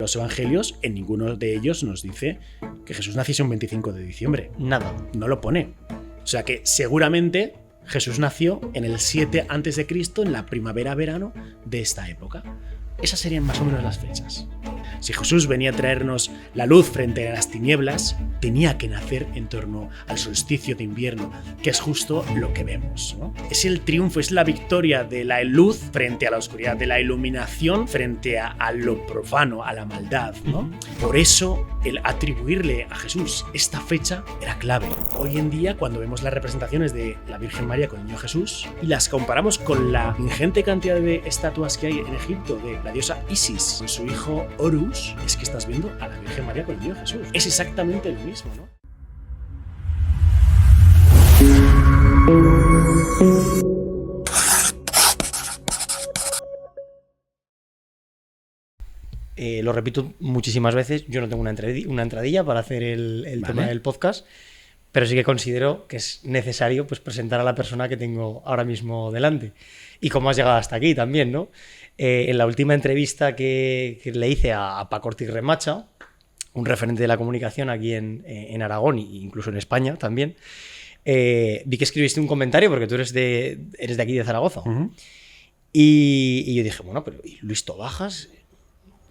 Los evangelios, en ninguno de ellos nos dice que Jesús naciese un 25 de diciembre. Nada. No lo pone. O sea que seguramente Jesús nació en el 7 a.C., en la primavera-verano de esta época. Esas serían más o menos las fechas. Si Jesús venía a traernos la luz frente a las tinieblas, tenía que nacer en torno al solsticio de invierno, que es justo lo que vemos, ¿no? Es el triunfo, es la victoria de la luz frente a la oscuridad, de la iluminación frente a lo profano, a la maldad, ¿no? Por eso, el atribuirle a Jesús esta fecha era clave. Hoy en día, cuando vemos las representaciones de la Virgen María con el niño Jesús y las comparamos con la ingente cantidad de estatuas que hay en Egipto de la diosa Isis con su hijo Horus, es que estás viendo a la Virgen María con el niño Jesús. Es exactamente lo mismo, ¿no? Lo repito muchísimas veces, yo no tengo una entradilla para hacer el tema del podcast, pero sí que considero que es necesario pues, presentar a la persona que tengo ahora mismo delante. Y cómo has llegado hasta aquí también, ¿no? En la última entrevista que le hice a Paco Ortiz Remacha, un referente de la comunicación aquí en Aragón e incluso en España también, vi que escribiste un comentario porque tú eres de aquí de Zaragoza. Uh-huh. Y yo dije, bueno, pero ¿y Luis Tobajas?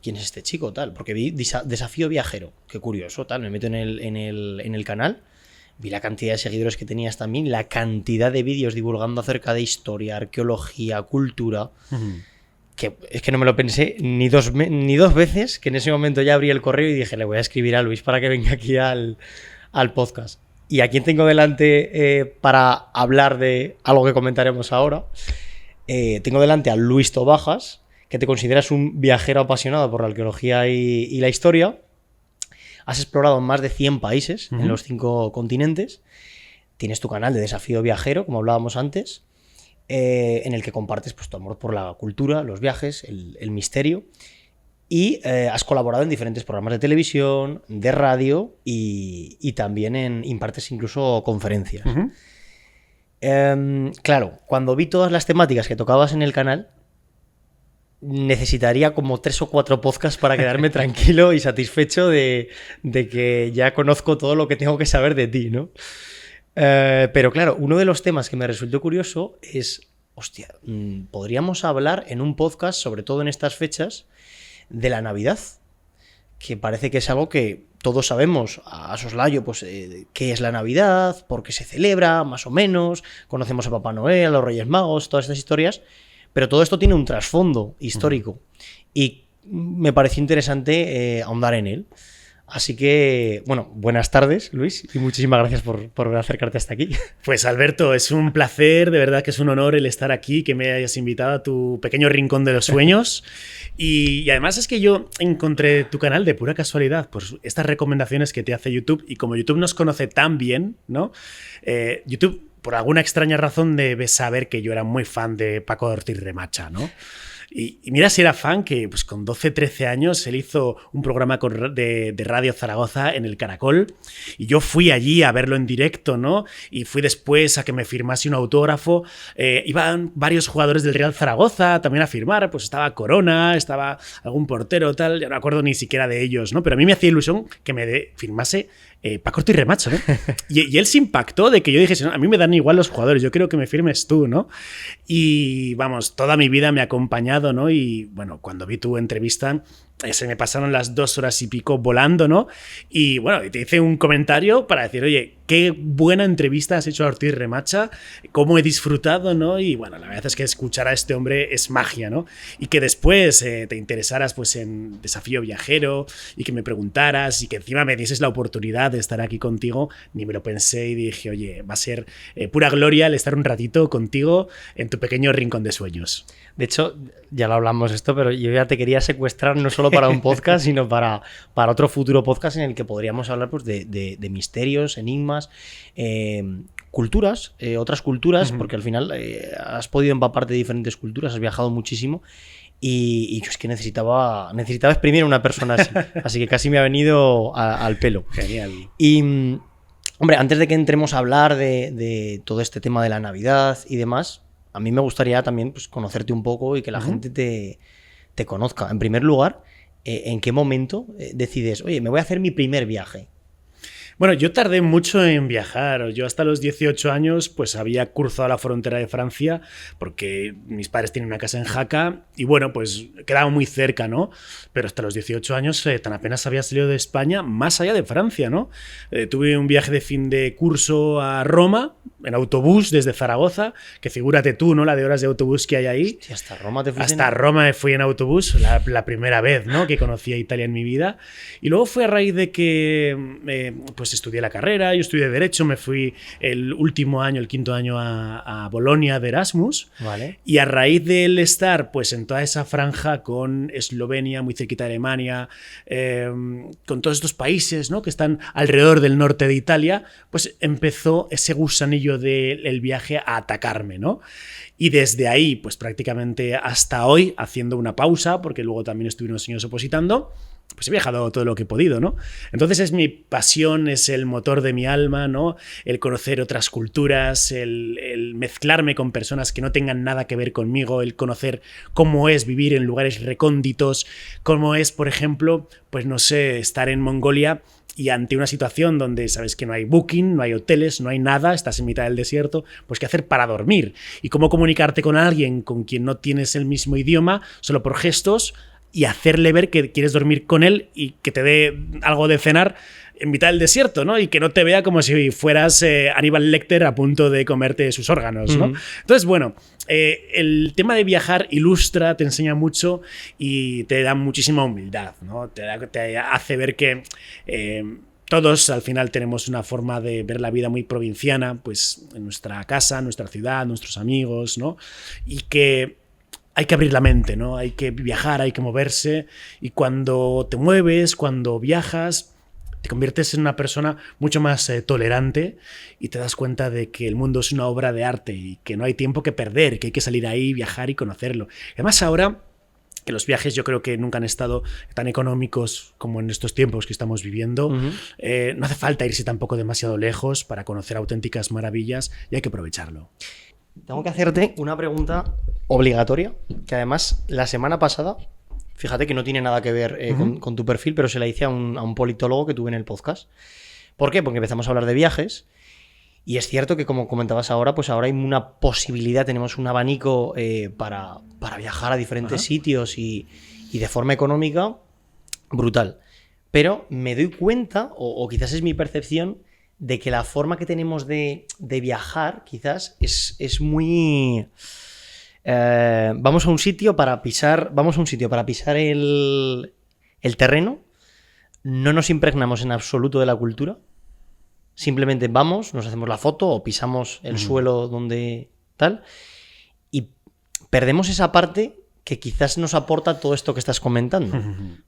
¿Quién es este chico? Tal, porque vi Desafío Viajero, qué curioso, tal, me meto en el canal, vi la cantidad de seguidores que tenías también, la cantidad de vídeos divulgando acerca de historia, arqueología, cultura, que es que no me lo pensé ni dos veces, que en ese momento ya abrí el correo y dije, le voy a escribir a Luis para que venga aquí al podcast. ¿Y a quién tengo delante para hablar de algo que comentaremos ahora? Tengo delante a Luis Tobajas, que te consideras un viajero apasionado por la arqueología y la historia. Has explorado más de 100 países en los 5 continentes. Tienes tu canal de Desafío Viajero, como hablábamos antes, en el que compartes pues, tu amor por la cultura, los viajes, el misterio. Y has colaborado en diferentes programas de televisión, de radio y también impartes incluso conferencias. Claro, cuando vi todas las temáticas que tocabas en el canal, necesitaría como 3 o 4 podcasts para quedarme tranquilo y satisfecho de que ya conozco todo lo que tengo que saber de ti, ¿no? Pero claro, uno de los temas que me resultó curioso es, hostia, podríamos hablar en un podcast, sobre todo en estas fechas, de la Navidad, que parece que es algo que todos sabemos a soslayo, pues, qué es la Navidad, por qué se celebra, más o menos, conocemos a Papá Noel, a los Reyes Magos, todas estas historias. Pero todo esto tiene un trasfondo histórico y me pareció interesante ahondar en él. Así que, bueno, buenas tardes, Luis, y muchísimas gracias por acercarte hasta aquí. Pues Alberto, es un placer, de verdad que es un honor el estar aquí, que me hayas invitado a tu pequeño rincón de los sueños. Y además es que yo encontré tu canal de pura casualidad, por estas recomendaciones que te hace YouTube, y como YouTube nos conoce tan bien, ¿no? YouTube, por alguna extraña razón, debe saber que yo era muy fan de Paco Ortiz Remacha, ¿no? Y mira si era fan que pues, con 12, 13 años él hizo un programa de Radio Zaragoza en el Caracol y yo fui allí a verlo en directo, ¿no? Y fui después a que me firmase un autógrafo. Iban varios jugadores del Real Zaragoza también a firmar, pues estaba Corona, estaba algún portero, tal, ya no me acuerdo ni siquiera de ellos, ¿no? Pero a mí me hacía ilusión que me firmase Paco Ortiz Remacha, ¿no? Y él se impactó de que yo dijese, no, a mí me dan igual los jugadores, yo quiero que me firmes tú, ¿no? Y vamos, toda mi vida me ha acompañado, ¿no? Y bueno, cuando vi tu entrevista, se me pasaron las 2 horas y pico volando, ¿no? Y bueno, te hice un comentario para decir, oye, qué buena entrevista has hecho a Ortiz Remacha, cómo he disfrutado, ¿no? Y bueno, la verdad es que escuchar a este hombre es magia, ¿no? Y que después te interesaras pues en Desafío Viajero y que me preguntaras y que encima me dieses la oportunidad de estar aquí contigo, ni me lo pensé y dije, oye, va a ser pura gloria el estar un ratito contigo en tu pequeño rincón de sueños. De hecho, ya lo hablamos esto, pero yo ya te quería secuestrar no solo para un podcast, sino para otro futuro podcast en el que podríamos hablar pues, de misterios, enigmas, culturas, otras culturas, porque al final has podido empaparte de diferentes culturas, has viajado muchísimo y yo es que necesitaba exprimir a una persona así que casi me ha venido al pelo. Genial. Y, hombre, antes de que entremos a hablar de todo este tema de la Navidad y demás, a mí me gustaría también pues, conocerte un poco y que la gente te conozca. En primer lugar, ¿en qué momento decides, oye, me voy a hacer mi primer viaje? Bueno, yo tardé mucho en viajar. Yo hasta los 18 años pues había cruzado la frontera de Francia porque mis padres tienen una casa en Jaca y bueno, pues quedaba muy cerca, ¿no? Pero hasta los 18 años tan apenas había salido de España, más allá de Francia, ¿no? Tuve un viaje de fin de curso a Roma en autobús desde Zaragoza, que figúrate tú, ¿no? La de horas de autobús que hay ahí. Hostia, hasta Roma te fuiste. Hasta Roma me fui en autobús, la primera vez, ¿no? Que conocí a Italia en mi vida. Y luego fue a raíz de que pues estudié la carrera, yo estudié Derecho, me fui el último año, el quinto año a Bolonia de Erasmus. Vale. Y a raíz del estar pues en toda esa franja con Eslovenia, muy cerquita de Alemania, con todos estos países, ¿no? Que están alrededor del norte de Italia, pues empezó ese gusanillo del viaje a atacarme, ¿no? Y desde ahí, pues prácticamente hasta hoy, haciendo una pausa, porque luego también estuve unos años opositando, pues he viajado todo lo que he podido, ¿no? Entonces es mi pasión, es el motor de mi alma, ¿no? El conocer otras culturas, el mezclarme con personas que no tengan nada que ver conmigo, el conocer cómo es vivir en lugares recónditos, cómo es, por ejemplo, pues no sé, estar en Mongolia y ante una situación donde sabes que no hay booking, no hay hoteles, no hay nada, estás en mitad del desierto, pues qué hacer para dormir y cómo comunicarte con alguien con quien no tienes el mismo idioma, solo por gestos, y hacerle ver que quieres dormir con él y que te dé algo de cenar en mitad del desierto, ¿no? Y que no te vea como si fueras Aníbal Lecter a punto de comerte sus órganos, ¿no? Entonces, bueno, el tema de viajar ilustra, te enseña mucho y te da muchísima humildad, ¿no? Te hace ver que todos al final tenemos una forma de ver la vida muy provinciana, pues en nuestra casa, nuestra ciudad, nuestros amigos, ¿no? Y que hay que abrir la mente, ¿no? Hay que viajar, hay que moverse, y cuando te mueves, cuando viajas, te conviertes en una persona mucho más tolerante y te das cuenta de que el mundo es una obra de arte y que no hay tiempo que perder, que hay que salir ahí, viajar y conocerlo. Además ahora que los viajes yo creo que nunca han estado tan económicos como en estos tiempos que estamos viviendo, no hace falta irse tampoco demasiado lejos para conocer auténticas maravillas y hay que aprovecharlo. Tengo que hacerte una pregunta obligatoria, que además la semana pasada, fíjate que no tiene nada que ver con tu perfil, pero se la hice a un politólogo que tuve en el podcast. ¿Por qué? Porque empezamos a hablar de viajes y es cierto que, como comentabas ahora, pues ahora hay una posibilidad, tenemos un abanico para viajar a diferentes sitios y de forma económica brutal. Pero me doy cuenta, o quizás es mi percepción, de que la forma que tenemos de viajar quizás es muy... vamos a un sitio para pisar el terreno, no nos impregnamos en absoluto de la cultura, simplemente vamos, nos hacemos la foto o pisamos el suelo donde tal, y perdemos esa parte que quizás nos aporta todo esto que estás comentando,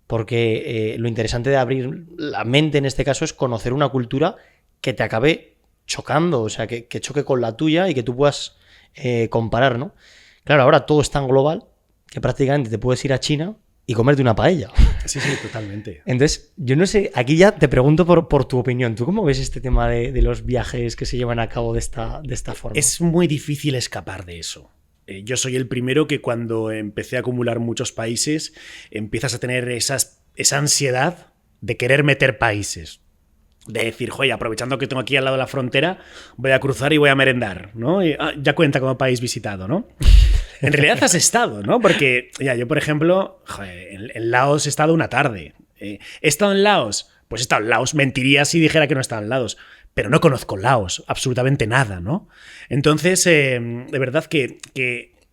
porque lo interesante de abrir la mente en este caso es conocer una cultura que te acabe chocando, o sea, que choque con la tuya y que tú puedas comparar, ¿no? Claro, ahora todo es tan global que prácticamente te puedes ir a China y comerte una paella. Sí, totalmente. Entonces, yo no sé, aquí ya te pregunto por tu opinión. ¿Tú cómo ves este tema de los viajes que se llevan a cabo de esta forma? Es muy difícil escapar de eso. Yo soy el primero que cuando empecé a acumular muchos países, empiezas a tener esa ansiedad de querer meter países. De decir, joder, aprovechando que tengo aquí al lado de la frontera, voy a cruzar y voy a merendar, ¿no? Y, ya cuenta como país visitado, ¿no? En realidad has estado, ¿no? Porque, ya, yo, por ejemplo, joder, en Laos he estado una tarde. ¿He estado en Laos? Pues he estado en Laos. Mentiría si dijera que no he estado en Laos. Pero no conozco Laos, absolutamente nada, ¿no? Entonces, de verdad que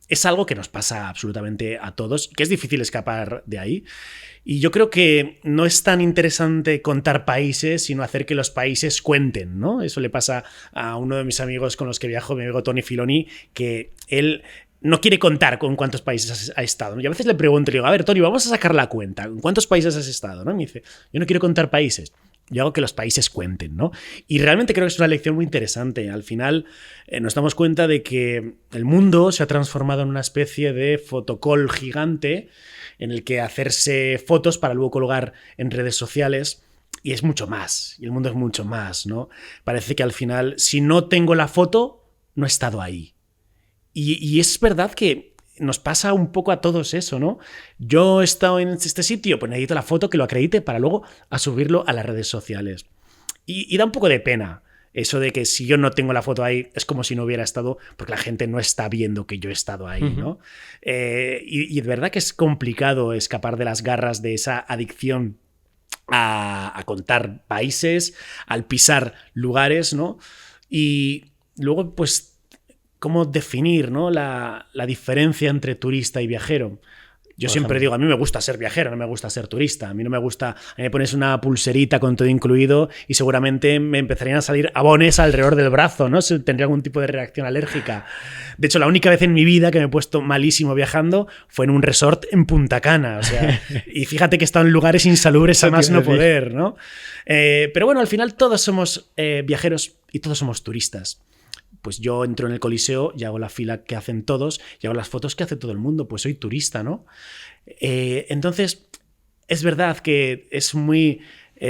es algo que nos pasa absolutamente a todos, que es difícil escapar de ahí. Y yo creo que no es tan interesante contar países, sino hacer que los países cuenten, ¿no? Eso le pasa a uno de mis amigos con los que viajo, mi amigo Tony Filoni, que él no quiere contar con cuántos países ha estado, ¿no? Y a veces le pregunto, le digo, a ver, Tony, vamos a sacar la cuenta, ¿en cuántos países has estado? ¿No? Y me dice, yo no quiero contar países. Yo hago que los países cuenten, ¿no? Y realmente creo que es una lección muy interesante. Al final nos damos cuenta de que el mundo se ha transformado en una especie de fotocall gigante en el que hacerse fotos para luego colgar en redes sociales, y es mucho más, y el mundo es mucho más, ¿no? Parece que al final, si no tengo la foto, no he estado ahí. Y es verdad que nos pasa un poco a todos eso, ¿no? Yo he estado en este sitio, pues necesito la foto que lo acredite para luego a subirlo a las redes sociales. Y da un poco de pena eso de que si yo no tengo la foto ahí es como si no hubiera estado, porque la gente no está viendo que yo he estado ahí, ¿no? Y de verdad que es complicado escapar de las garras de esa adicción a contar países, al pisar lugares, ¿no? Y luego, pues, ¿cómo definir, ¿no? la diferencia entre turista y viajero? Yo siempre digo, a mí me gusta ser viajero, no me gusta ser turista. A mí no me gusta, me pones una pulserita con todo incluido y seguramente me empezarían a salir abones alrededor del brazo, ¿no? Tendría algún tipo de reacción alérgica. De hecho, la única vez en mi vida que me he puesto malísimo viajando fue en un resort en Punta Cana. O sea, y fíjate que he estado en lugares insalubres a más no poder, ¿no? Pero bueno, al final todos somos viajeros y todos somos turistas. Pues yo entro en el Coliseo y hago la fila que hacen todos y hago las fotos que hace todo el mundo, pues soy turista, ¿no? Entonces, es verdad que es muy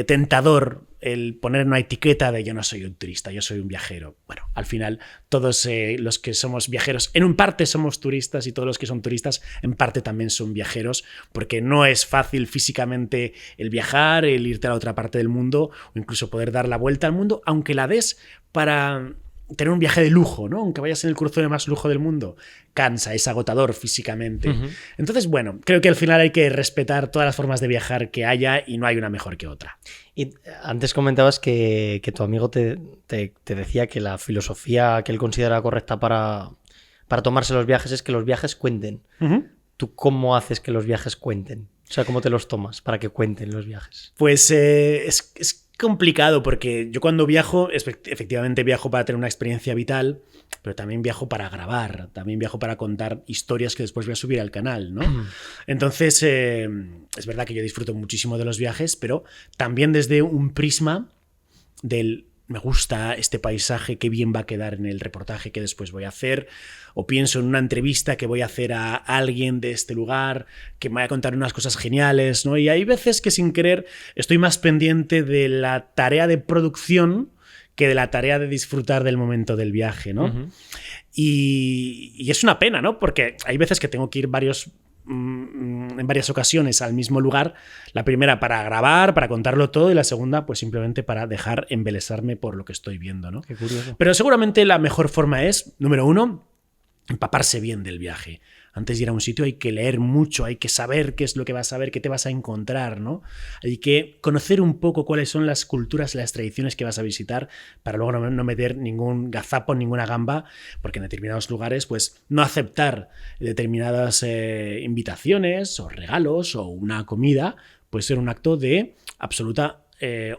tentador el poner una etiqueta de yo no soy un turista, yo soy un viajero. Bueno, al final todos los que somos viajeros, en parte somos turistas y todos los que son turistas en parte también son viajeros, porque no es fácil físicamente el viajar, el irte a la otra parte del mundo o incluso poder dar la vuelta al mundo, aunque la des para tener un viaje de lujo, ¿no? Aunque vayas en el crucero de más lujo del mundo, cansa, es agotador físicamente. Entonces, bueno, creo que al final hay que respetar todas las formas de viajar que haya y no hay una mejor que otra. Y antes comentabas que tu amigo te decía que la filosofía que él considera correcta para tomarse los viajes es que los viajes cuenten. ¿Tú cómo haces que los viajes cuenten? O sea, ¿cómo te los tomas para que cuenten los viajes? Pues es complicado porque yo cuando viajo, efectivamente viajo para tener una experiencia vital, pero también viajo para grabar, también viajo para contar historias que después voy a subir al canal, ¿no? Entonces, es verdad que yo disfruto muchísimo de los viajes, pero también desde un prisma del me gusta este paisaje, qué bien va a quedar en el reportaje que después voy a hacer, o pienso en una entrevista que voy a hacer a alguien de este lugar, que me vaya a contar unas cosas geniales, ¿no? Y hay veces que sin querer estoy más pendiente de la tarea de producción que de la tarea de disfrutar del momento del viaje, ¿no? Y es una pena, ¿no? Porque hay veces que tengo que ir en varias ocasiones al mismo lugar, la primera para grabar, para contarlo todo y la segunda pues simplemente para dejar embelesarme por lo que estoy viendo, ¿no? Qué curioso. Pero seguramente la mejor forma es, número uno, empaparse bien del viaje. Antes de ir a un sitio hay que leer mucho, hay que saber qué es lo que vas a ver, qué te vas a encontrar, ¿no? Hay que conocer un poco cuáles son las culturas, las tradiciones que vas a visitar para luego no meter ningún gazapo, ninguna gamba, porque en determinados lugares, pues no aceptar determinadas invitaciones o regalos o una comida puede ser un acto de absoluta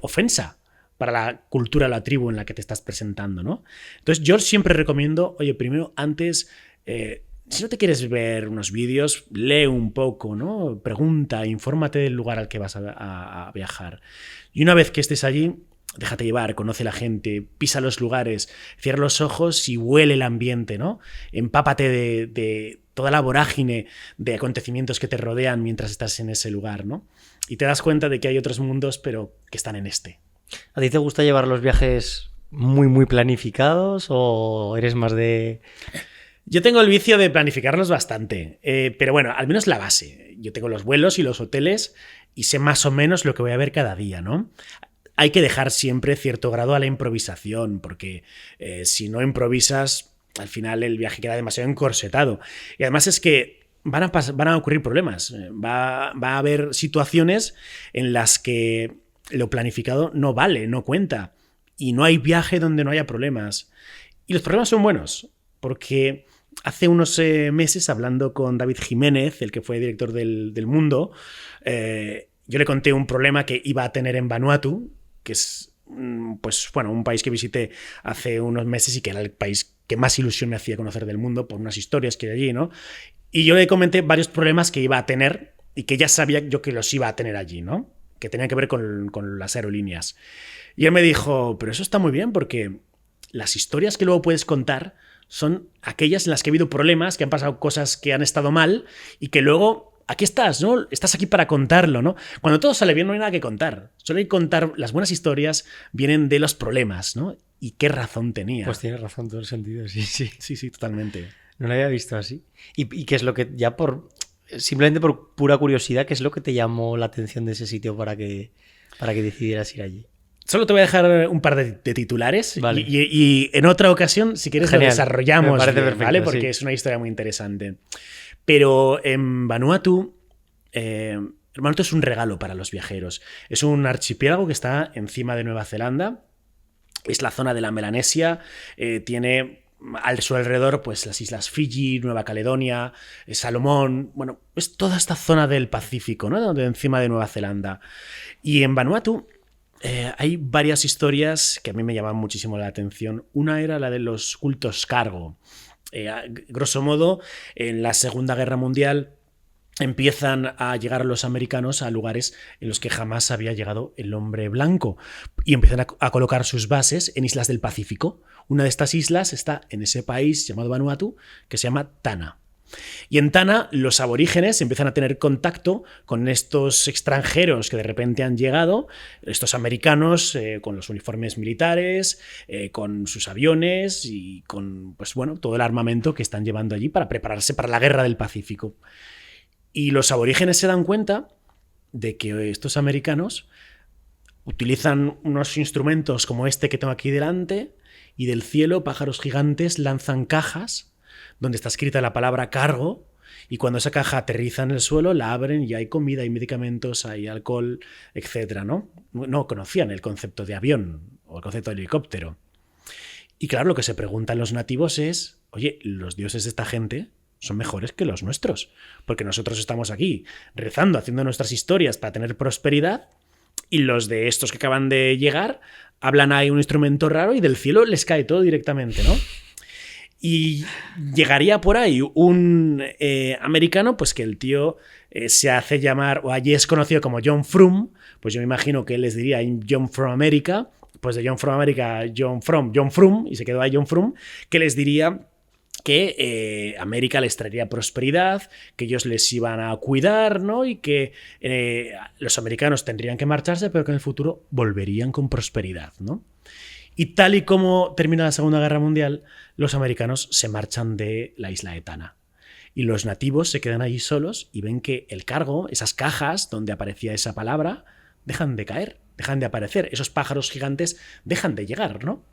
ofensa para la cultura, la tribu en la que te estás presentando, ¿no? Entonces yo siempre recomiendo, oye, primero antes... si no te quieres ver unos vídeos, lee un poco, ¿no? Pregunta, infórmate del lugar al que vas a viajar. Y una vez que estés allí, déjate llevar, conoce la gente, pisa los lugares, cierra los ojos y huele el ambiente, ¿no? Empápate de toda la vorágine de acontecimientos que te rodean mientras estás en ese lugar, ¿no? Y te das cuenta de que hay otros mundos, pero que están en este. ¿A ti te gusta llevar los viajes muy, muy planificados o eres más de...? Yo tengo el vicio de planificarlos bastante, pero bueno, al menos la base. Yo tengo los vuelos y los hoteles y sé más o menos lo que voy a ver cada día, ¿no? Hay que dejar siempre cierto grado a la improvisación, porque si no improvisas, al final el viaje queda demasiado encorsetado. Y además es que van a ocurrir problemas. Va a haber situaciones en las que lo planificado no vale, no cuenta. Y no hay viaje donde no haya problemas. Y los problemas son buenos, porque... Hace unos meses, hablando con David Jiménez, el que fue director del Mundo, yo le conté un problema que iba a tener en Vanuatu, que es pues, bueno, un país que visité hace unos meses y que era el país que más ilusión me hacía conocer del mundo por unas historias que hay allí, ¿no? Y yo le comenté varios problemas que iba a tener y que ya sabía yo que los iba a tener allí, ¿no? Que tenían que ver con las aerolíneas. Y él me dijo, pero eso está muy bien porque las historias que luego puedes contar son aquellas en las que ha habido problemas, que han pasado cosas que han estado mal y que luego aquí estás, ¿no? Estás aquí para contarlo, ¿no? Cuando todo sale bien no hay nada que contar. Solo hay que contar, las buenas historias vienen de los problemas, ¿no? Y qué razón tenía. Pues tienes razón, todo el sentido, sí, sí. Sí, totalmente. No lo había visto así. ¿Y qué es lo que, ya simplemente por pura curiosidad, qué es lo que te llamó la atención de ese sitio para que decidieras ir allí? Solo te voy a dejar un par de titulares, vale. y en otra ocasión, si quieres, Genial. lo desarrollamos. Me parece bien, perfecto, ¿vale? Porque sí. es una historia muy interesante. Pero en Vanuatu, Vanuatu es un regalo para los viajeros. Es un archipiélago que está encima de Nueva Zelanda. Es la zona de la Melanesia. Tiene a su alrededor pues las islas Fiji, Nueva Caledonia, Salomón. Bueno, es toda esta zona del Pacífico, ¿no? De encima de Nueva Zelanda. Y en Vanuatu hay varias historias que a mí me llaman muchísimo la atención. Una era la de los cultos cargo. Grosso modo, en la Segunda Guerra Mundial empiezan a llegar los americanos a lugares en los que jamás había llegado el hombre blanco y empiezan a colocar sus bases en islas del Pacífico. Una de estas islas está en ese país llamado Vanuatu, que se llama Tanna. Y en Tanna los aborígenes empiezan a tener contacto con estos extranjeros que de repente han llegado, estos americanos con los uniformes militares, con sus aviones y con pues, bueno, todo el armamento que están llevando allí para prepararse para la guerra del Pacífico. Y los aborígenes se dan cuenta de que estos americanos utilizan unos instrumentos como este que tengo aquí delante y del cielo pájaros gigantes lanzan cajas donde está escrita la palabra cargo, y cuando esa caja aterriza en el suelo la abren y hay comida, hay medicamentos, hay alcohol, etc. No conocían el concepto de avión o el concepto de helicóptero. Y claro, lo que se preguntan los nativos es, oye, los dioses de esta gente son mejores que los nuestros, porque nosotros estamos aquí rezando, haciendo nuestras historias para tener prosperidad, y los de estos que acaban de llegar hablan ahí un instrumento raro y del cielo les cae todo directamente, ¿no? Y llegaría por ahí un americano, pues que el tío se hace llamar, o allí es conocido como John Frum, pues yo me imagino que él les diría John from America, pues de John from America, John Frum, y se quedó ahí John Frum, que les diría que América les traería prosperidad, que ellos les iban a cuidar, ¿no? Y que los americanos tendrían que marcharse, pero que en el futuro volverían con prosperidad, ¿no? Y tal y como termina la Segunda Guerra Mundial, los americanos se marchan de la isla de Tanna. Y los nativos se quedan allí solos y ven que el cargo, esas cajas donde aparecía esa palabra, dejan de caer, dejan de aparecer. Esos pájaros gigantes dejan de llegar, ¿no?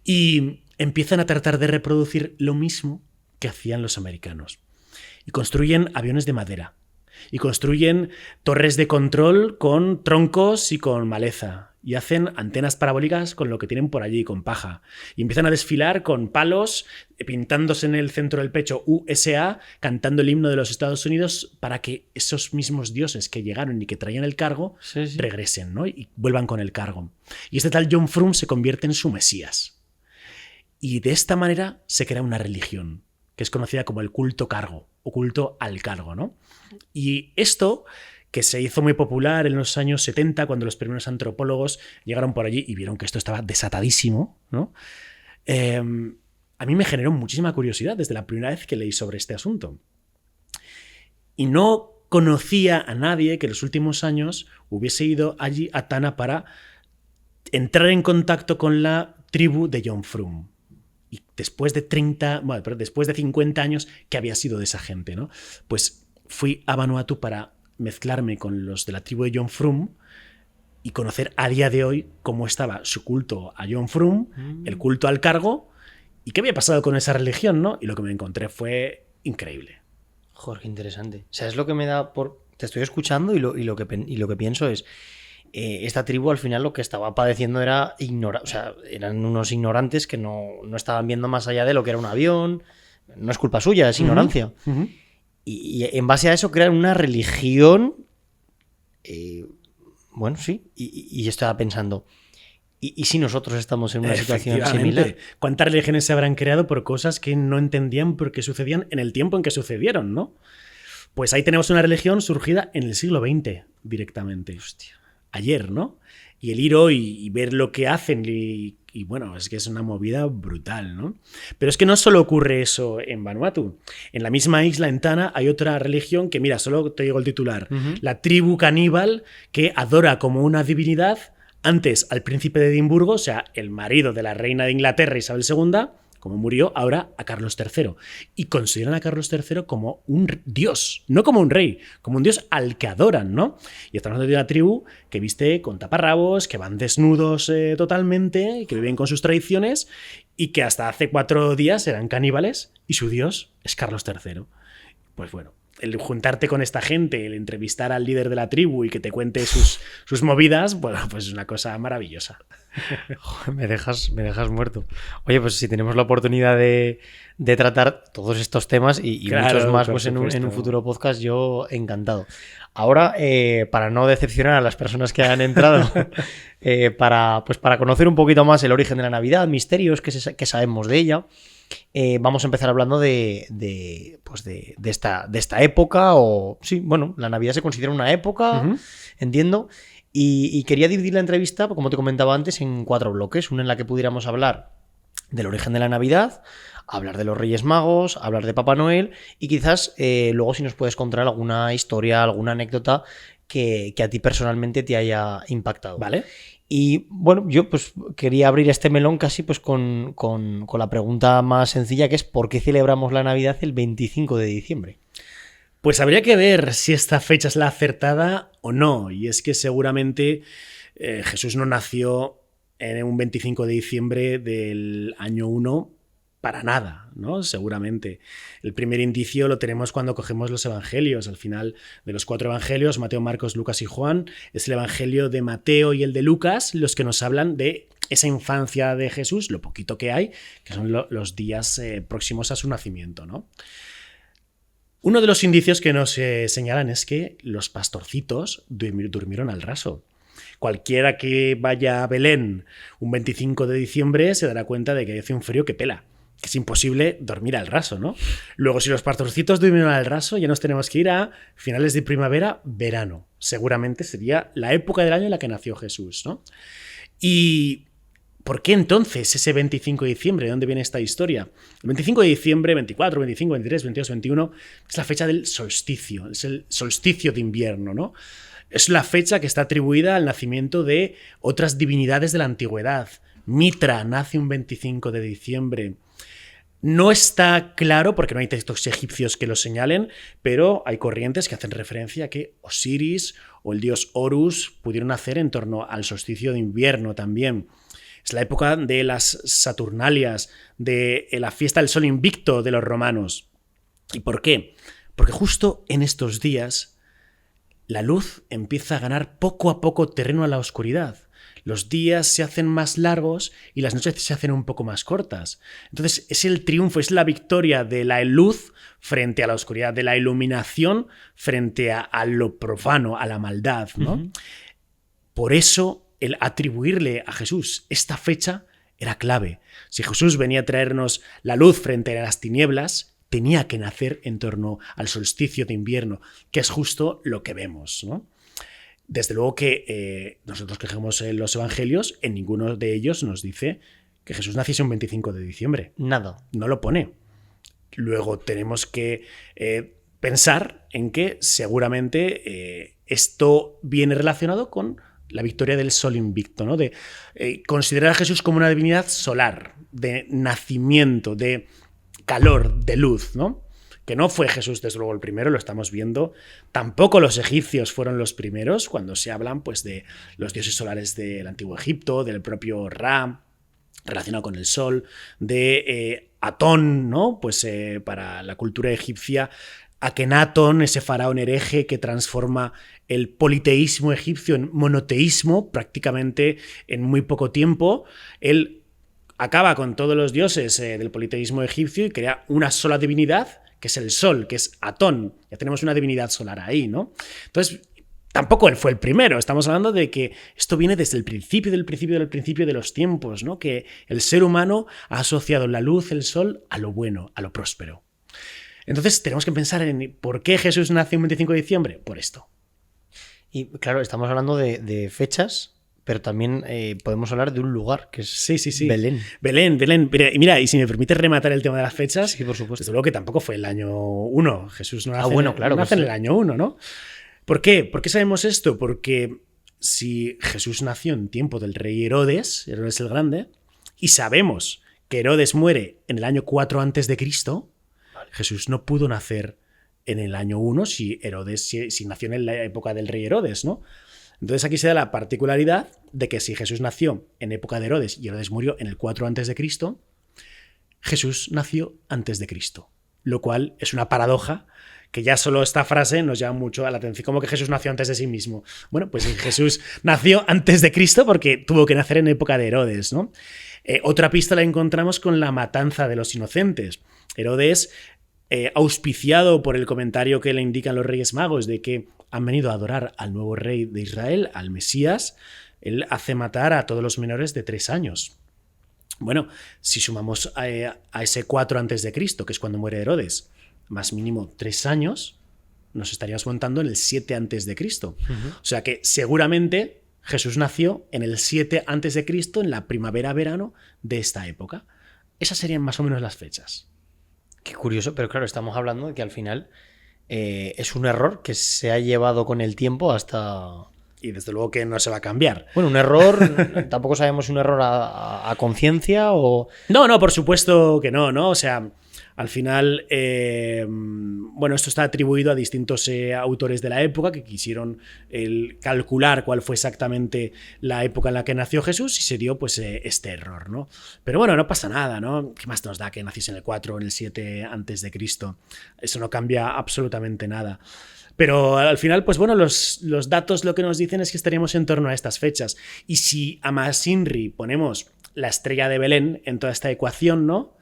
Y empiezan a tratar de reproducir lo mismo que hacían los americanos. Y construyen aviones de madera. Y construyen torres de control con troncos y con maleza. Y hacen antenas parabólicas con lo que tienen por allí, con paja. Y empiezan a desfilar con palos, pintándose en el centro del pecho USA, cantando el himno de los Estados Unidos para que esos mismos dioses que llegaron y que traían el cargo regresen, ¿no? Y vuelvan con el cargo. Y este tal John Frum se convierte en su mesías. Y de esta manera se crea una religión que es conocida como el culto cargo o culto al cargo, ¿no? Y esto, que se hizo muy popular en los años 70 cuando los primeros antropólogos llegaron por allí y vieron que esto estaba desatadísimo, ¿no? A mí me generó muchísima curiosidad desde la primera vez que leí sobre este asunto. Y no conocía a nadie que en los últimos años hubiese ido allí a Tanna para entrar en contacto con la tribu de John Frum. Y después de 50 años, ¿qué había sido de esa gente, ¿no? Pues fui a Vanuatu para mezclarme con los de la tribu de John Frum y conocer a día de hoy cómo estaba su culto a John Frum, el culto al cargo, y qué había pasado con esa religión, ¿no? Y lo que me encontré fue increíble. Joder, qué interesante. O sea, es lo que me da por... Te estoy escuchando y lo que pienso es... esta tribu al final lo que estaba padeciendo era o sea, eran unos ignorantes que no estaban viendo más allá de lo que era un avión. No es culpa suya, es ignorancia. Uh-huh. Y en base a eso crean una religión. Bueno, sí. Y estaba pensando, ¿y si nosotros estamos en una situación similar? ¿Cuántas religiones se habrán creado por cosas que no entendían por qué sucedían en el tiempo en que sucedieron, ¿no? Pues ahí tenemos una religión surgida en el siglo XX directamente. Hostia. Ayer, ¿no? Y el ir hoy y ver lo que hacen y bueno, es que es una movida brutal, ¿no? Pero es que no solo ocurre eso en Vanuatu. En la misma isla, en Tanna, hay otra religión que, mira, solo te digo el titular. Uh-huh. La tribu caníbal que adora como una divinidad antes al príncipe de Edimburgo, o sea, el marido de la reina de Inglaterra, Isabel II, como murió, ahora a Carlos III. Y consideran a Carlos III como un dios, no como un rey, como un dios al que adoran, ¿no? Y estamos hablando de una tribu que viste con taparrabos, que van desnudos totalmente, que viven con sus tradiciones y que hasta hace 4 días eran caníbales y su dios es Carlos III. Pues bueno, el juntarte con esta gente, el entrevistar al líder de la tribu y que te cuente sus movidas, bueno, pues es una cosa maravillosa. Me dejas muerto. Oye, pues si tenemos la oportunidad de tratar todos estos temas y Claro, muchos más por pues en un supuesto. futuro podcast, yo encantado. Ahora, para no decepcionar a las personas que han entrado, para conocer un poquito más el origen de la Navidad, misterios que sabemos de ella, vamos a empezar hablando de esta época. O sí, bueno, la Navidad se considera una época, entiendo. Y quería dividir la entrevista, como te comentaba antes, en 4 bloques. Una en la que pudiéramos hablar del origen de la Navidad, hablar de los Reyes Magos, hablar de Papá Noel y quizás luego si nos puedes contar alguna historia, alguna anécdota que a ti personalmente te haya impactado. ¿Vale? Y bueno, yo pues quería abrir este melón casi pues con la pregunta más sencilla, que es ¿por qué celebramos la Navidad el 25 de diciembre? Pues habría que ver si esta fecha es la acertada o no. Y es que seguramente Jesús no nació en un 25 de diciembre del año 1 para nada, ¿no? Seguramente. El primer indicio lo tenemos cuando cogemos los evangelios. Al final de los 4 evangelios, Mateo, Marcos, Lucas y Juan, es el evangelio de Mateo y el de Lucas los que nos hablan de esa infancia de Jesús, lo poquito que hay, que son los días próximos a su nacimiento, ¿no? Uno de los indicios que nos señalan es que los pastorcitos durmieron al raso. Cualquiera que vaya a Belén un 25 de diciembre se dará cuenta de que hace un frío que pela, que es imposible dormir al raso, ¿no? Luego, si los pastorcitos durmieron al raso, ya nos tenemos que ir a finales de primavera, verano. Seguramente sería la época del año en la que nació Jesús, ¿no? Y ¿por qué entonces ese 25 de diciembre? ¿De dónde viene esta historia? El 25 de diciembre, 24, 25, 23, 22, 21, es la fecha del solsticio, es el solsticio de invierno, ¿no? Es la fecha que está atribuida al nacimiento de otras divinidades de la antigüedad. Mitra nace un 25 de diciembre. No está claro, porque no hay textos egipcios que lo señalen, pero hay corrientes que hacen referencia a que Osiris o el dios Horus pudieron nacer en torno al solsticio de invierno también. Es la época de las Saturnalias, de la fiesta del sol invicto de los romanos. ¿Y por qué? Porque justo en estos días la luz empieza a ganar poco a poco terreno a la oscuridad. Los días se hacen más largos y las noches se hacen un poco más cortas. Entonces es el triunfo, es la victoria de la luz frente a la oscuridad, de la iluminación frente a lo profano, a la maldad, ¿no? Uh-huh. Por eso el atribuirle a Jesús esta fecha era clave. Si Jesús venía a traernos la luz frente a las tinieblas, tenía que nacer en torno al solsticio de invierno, que es justo lo que vemos, ¿no? Desde luego que nosotros que leemos los evangelios, en ninguno de ellos nos dice que Jesús naciese un 25 de diciembre. Nada. No lo pone. Luego tenemos que pensar en que seguramente esto viene relacionado con la victoria del sol invicto, ¿no? De considerar a Jesús como una divinidad solar, de nacimiento, de calor, de luz, ¿no? Que no fue Jesús, desde luego, el primero, lo estamos viendo. Tampoco los egipcios fueron los primeros, cuando se hablan pues, de los dioses solares del antiguo Egipto, del propio Ra, relacionado con el sol, de Atón, ¿no? Pues para la cultura egipcia, Akenatón, ese faraón hereje que transforma el politeísmo egipcio en monoteísmo prácticamente en muy poco tiempo. Él acaba con todos los dioses del politeísmo egipcio y crea una sola divinidad, que es el sol, que es Atón. Ya tenemos una divinidad solar ahí, ¿no? Entonces, tampoco él fue el primero. Estamos hablando de que esto viene desde el principio de los tiempos, ¿no? Que el ser humano ha asociado la luz, el sol, a lo bueno, a lo próspero. Entonces, tenemos que pensar en por qué Jesús nace un 25 de diciembre. Por esto. Y claro, estamos hablando de fechas, pero también podemos hablar de un lugar, que es sí. Belén. Belén. Mira, y si me permites rematar el tema de las fechas, sí, por supuesto. Desde luego que tampoco fue el año 1. Jesús no nace, claro, nace en el año 1, ¿no? ¿Por qué? ¿Por qué sabemos esto? Porque si Jesús nació en tiempo del rey Herodes el Grande, y sabemos que Herodes muere en el año 4 antes de Cristo, Jesús no pudo nacer en el año 1 si nació en la época del rey Herodes, ¿no? Entonces aquí se da la particularidad de que si Jesús nació en época de Herodes y Herodes murió en el 4 antes de Cristo, Jesús nació antes de Cristo, lo cual es una paradoja que ya solo esta frase nos llama mucho a la atención, como que Jesús nació antes de sí mismo. Bueno, pues Jesús nació antes de Cristo porque tuvo que nacer en época de Herodes, ¿no? Otra pista la encontramos con la matanza de los inocentes. Herodes, auspiciado por el comentario que le indican los Reyes Magos de que han venido a adorar al nuevo rey de Israel, al Mesías, él hace matar a todos los menores de 3 años. Bueno, si sumamos a ese 4 antes de Cristo, que es cuando muere Herodes, más mínimo 3 años, nos estaríamos montando en el 7 antes de Cristo. O sea que seguramente Jesús nació en el 7 antes de Cristo, en la primavera-verano de esta época. Esas serían más o menos las fechas. Qué curioso, pero claro, estamos hablando de que al final es un error que se ha llevado con el tiempo hasta... Y desde luego que no se va a cambiar. Bueno, un error, tampoco sabemos si un error a conciencia o... No, por supuesto que no, ¿no? O sea, al final, bueno, esto está atribuido a distintos autores de la época que quisieron calcular cuál fue exactamente la época en la que nació Jesús y se dio pues este error, ¿no? Pero bueno, no pasa nada, ¿no? ¿Qué más nos da que naciese en el 4 o en el 7 antes de Cristo? Eso no cambia absolutamente nada. Pero al final, pues bueno, los datos lo que nos dicen es que estaríamos en torno a estas fechas. Y si a Mas Inri ponemos la estrella de Belén en toda esta ecuación, ¿no?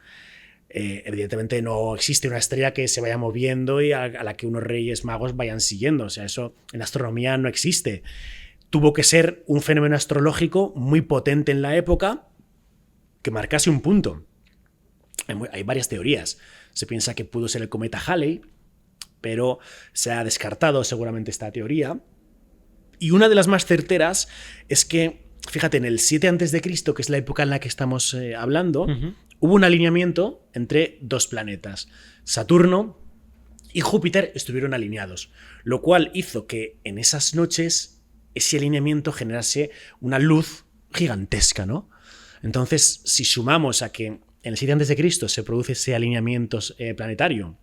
Evidentemente no existe una estrella que se vaya moviendo y a la que unos reyes magos vayan siguiendo. O sea, eso en la astronomía no existe. Tuvo que ser un fenómeno astrológico muy potente en la época que marcase un punto. Hay varias teorías. Se piensa que pudo ser el cometa Halley, pero se ha descartado seguramente esta teoría. Y una de las más certeras es que, fíjate, en el 7 a.C., que es la época en la que estamos hablando, hubo un alineamiento entre 2 planetas. Saturno y Júpiter estuvieron alineados, lo cual hizo que en esas noches ese alineamiento generase una luz gigantesca, ¿no? Entonces, si sumamos a que en el 7 a.C. se produce ese alineamiento planetario,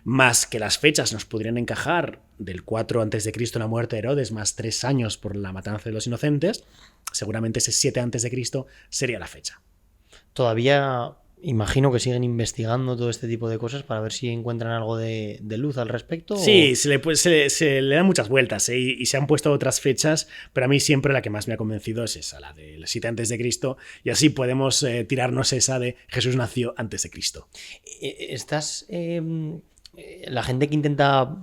más que las fechas nos podrían encajar del 4 a.C., la muerte de Herodes, más 3 años por la matanza de los inocentes, seguramente ese 7 a.C. sería la fecha. Todavía imagino que siguen investigando todo este tipo de cosas para ver si encuentran algo de luz al respecto. Sí, se le dan muchas vueltas, ¿eh? Y se han puesto otras fechas, pero a mí siempre la que más me ha convencido es esa, la del 7 a.C., y así podemos tirarnos esa de Jesús nació antes de Cristo. La gente que intenta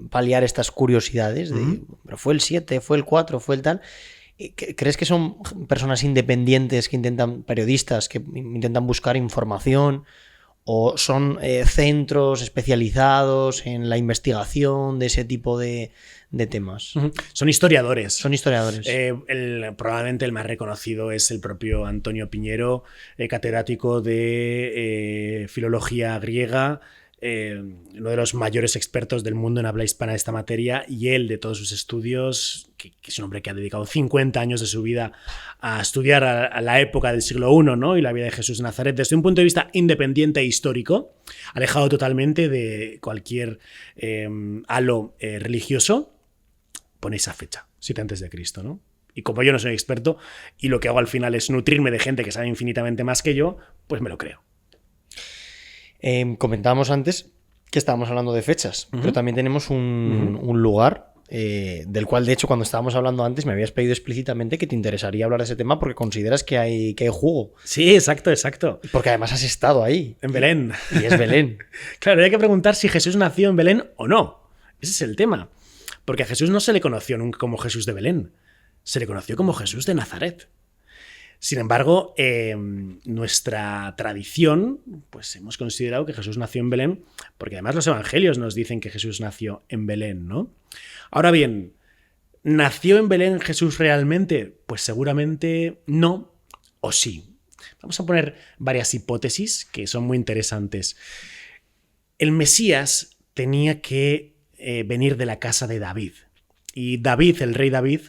paliar estas curiosidades de, pero fue el 7, fue el 4, fue el tal, ¿crees que son personas independientes que intentan, periodistas que intentan buscar información, o son centros especializados en la investigación de ese tipo de temas? Son historiadores. Son historiadores. Probablemente el más reconocido es el propio Antonio Piñero, catedrático de filología griega, uno de los mayores expertos del mundo en habla hispana de esta materia, y él, de todos sus estudios, que es un hombre que ha dedicado 50 años de su vida a estudiar a la época del siglo I, ¿no? Y la vida de Jesús de Nazaret desde un punto de vista independiente e histórico, alejado totalmente de cualquier halo religioso, pone esa fecha, 7 a.C., ¿no? Y como yo no soy experto y lo que hago al final es nutrirme de gente que sabe infinitamente más que yo, pues me lo creo. Comentábamos antes que estábamos hablando de fechas, pero también tenemos un lugar del cual, de hecho, cuando estábamos hablando antes me habías pedido explícitamente que te interesaría hablar de ese tema porque consideras que hay jugo. Sí, exacto. Porque además has estado ahí. En Belén. Y es Belén. Claro, hay que preguntar si Jesús nació en Belén o no. Ese es el tema. Porque a Jesús no se le conoció nunca como Jesús de Belén. Se le conoció como Jesús de Nazaret. Sin embargo, nuestra tradición, pues hemos considerado que Jesús nació en Belén, porque además los evangelios nos dicen que Jesús nació en Belén, ¿no? Ahora bien, ¿nació en Belén Jesús realmente? Pues seguramente no, o sí. Vamos a poner varias hipótesis que son muy interesantes. El Mesías tenía que venir de la casa de David, y David, el rey David,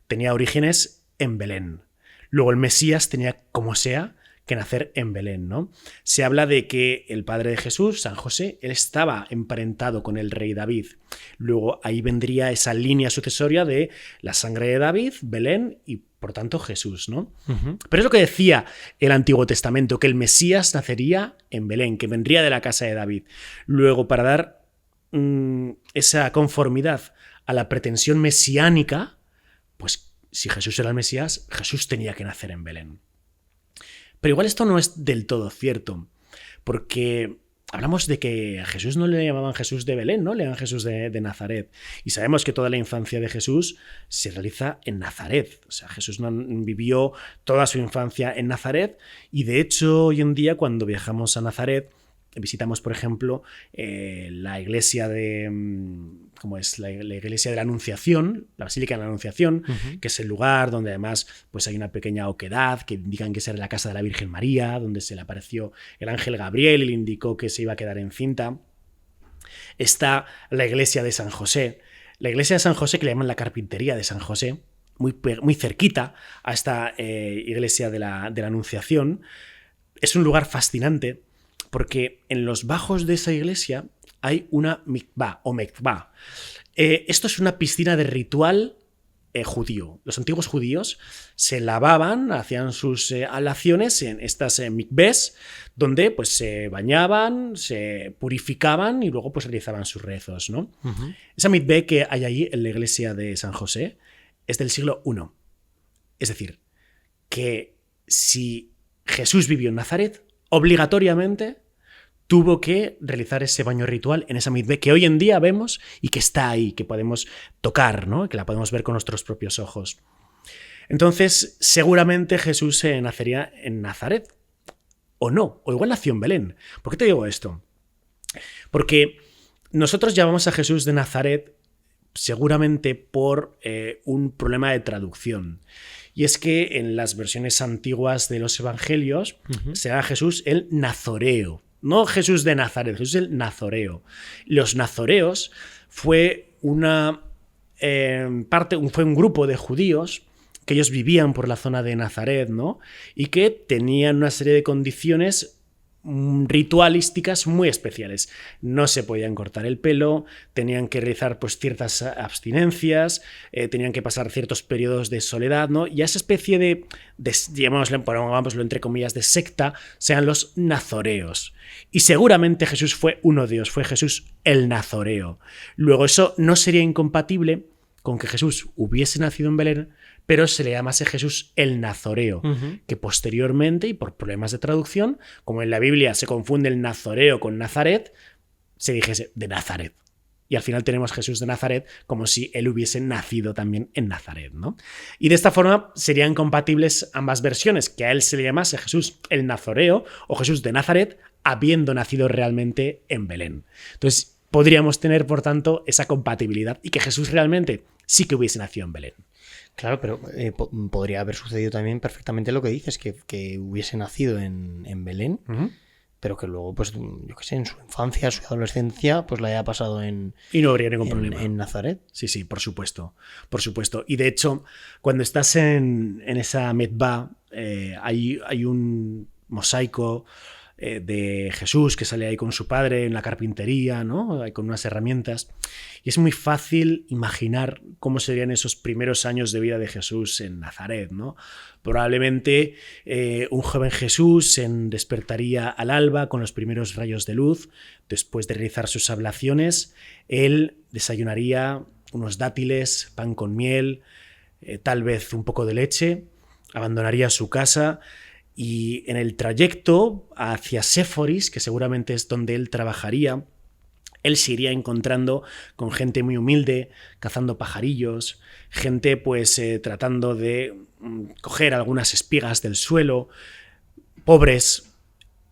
tenía orígenes en Belén. Luego el Mesías tenía, como sea, que nacer en Belén, ¿no? Se habla de que el padre de Jesús, San José, él estaba emparentado con el rey David. Luego ahí vendría esa línea sucesoria de la sangre de David, Belén y por tanto Jesús, ¿no? Pero es lo que decía el Antiguo Testamento, que el Mesías nacería en Belén, que vendría de la casa de David. Luego, para dar esa conformidad a la pretensión mesiánica, pues si Jesús era el Mesías, Jesús tenía que nacer en Belén. Pero igual esto no es del todo cierto, porque hablamos de que a Jesús no le llamaban Jesús de Belén, ¿no? Le llamaban Jesús de Nazaret. Y sabemos que toda la infancia de Jesús se realiza en Nazaret. O sea, Jesús vivió toda su infancia en Nazaret y de hecho hoy en día cuando viajamos a Nazaret visitamos, por ejemplo, la iglesia de... ¿Cómo es? La iglesia de la Anunciación, la Basílica de la Anunciación, que es el lugar donde además pues hay una pequeña oquedad que indican que es la casa de la Virgen María, donde se le apareció el ángel Gabriel y le indicó que se iba a quedar encinta. Está la iglesia de San José. La iglesia de San José, que le llaman la carpintería de San José, muy cerquita a esta iglesia de la Anunciación. Es un lugar fascinante porque en los bajos de esa iglesia hay una mikvá o mekvá. Esto es una piscina de ritual judío. Los antiguos judíos se lavaban, hacían sus ablaciones en estas mikvés, donde pues se bañaban, se purificaban y luego pues realizaban sus rezos, ¿no? Esa mikvé que hay allí en la iglesia de San José es del siglo I. Es decir, que si Jesús vivió en Nazaret, obligatoriamente tuvo que realizar ese baño ritual en esa mikvé que hoy en día vemos y que está ahí, que podemos tocar, ¿no? Que la podemos ver con nuestros propios ojos. Entonces, seguramente Jesús nacería en Nazaret. O no, o igual nació en Belén. ¿Por qué te digo esto? Porque nosotros llamamos a Jesús de Nazaret seguramente por un problema de traducción. Y es que en las versiones antiguas de los evangelios se llama Jesús el Nazoreo. No Jesús de Nazaret, Jesús el Nazoreo. Los nazoreos fue un grupo de judíos que ellos vivían por la zona de Nazaret, ¿no? Y que tenían una serie de condiciones ritualísticas muy especiales. No se podían cortar el pelo, tenían que realizar pues ciertas abstinencias, tenían que pasar ciertos periodos de soledad, ¿no? Y esa especie de pongámoslo entre comillas, de secta, sean los nazoreos. Y seguramente Jesús fue uno de ellos, fue Jesús el Nazoreo. Luego eso no sería incompatible con que Jesús hubiese nacido en Belén, pero se le llamase Jesús el Nazoreo, que posteriormente, y por problemas de traducción, como en la Biblia se confunde el Nazoreo con Nazaret, se dijese de Nazaret. Y al final tenemos Jesús de Nazaret como si él hubiese nacido también en Nazaret, ¿no? Y de esta forma serían compatibles ambas versiones, que a él se le llamase Jesús el Nazoreo o Jesús de Nazaret, habiendo nacido realmente en Belén. Entonces podríamos tener, por tanto, esa compatibilidad y que Jesús realmente sí que hubiese nacido en Belén. Claro, pero podría haber sucedido también perfectamente lo que dices, que hubiese nacido en Belén, pero que luego, pues, yo qué sé, en su infancia, su adolescencia, pues la haya pasado y no habría ningún problema. En Nazaret. Sí, por supuesto. Por supuesto. Y de hecho, cuando estás en esa mikvá, hay un mosaico de Jesús que sale ahí con su padre en la carpintería, ¿no? Con unas herramientas. Y es muy fácil imaginar cómo serían esos primeros años de vida de Jesús en Nazaret, ¿no? Probablemente un joven Jesús se despertaría al alba con los primeros rayos de luz. Después de realizar sus ablaciones, él desayunaría unos dátiles, pan con miel, tal vez un poco de leche, abandonaría su casa. Y en el trayecto hacia Séforis, que seguramente es donde él trabajaría, él se iría encontrando con gente muy humilde, cazando pajarillos, gente pues tratando de coger algunas espigas del suelo, pobres.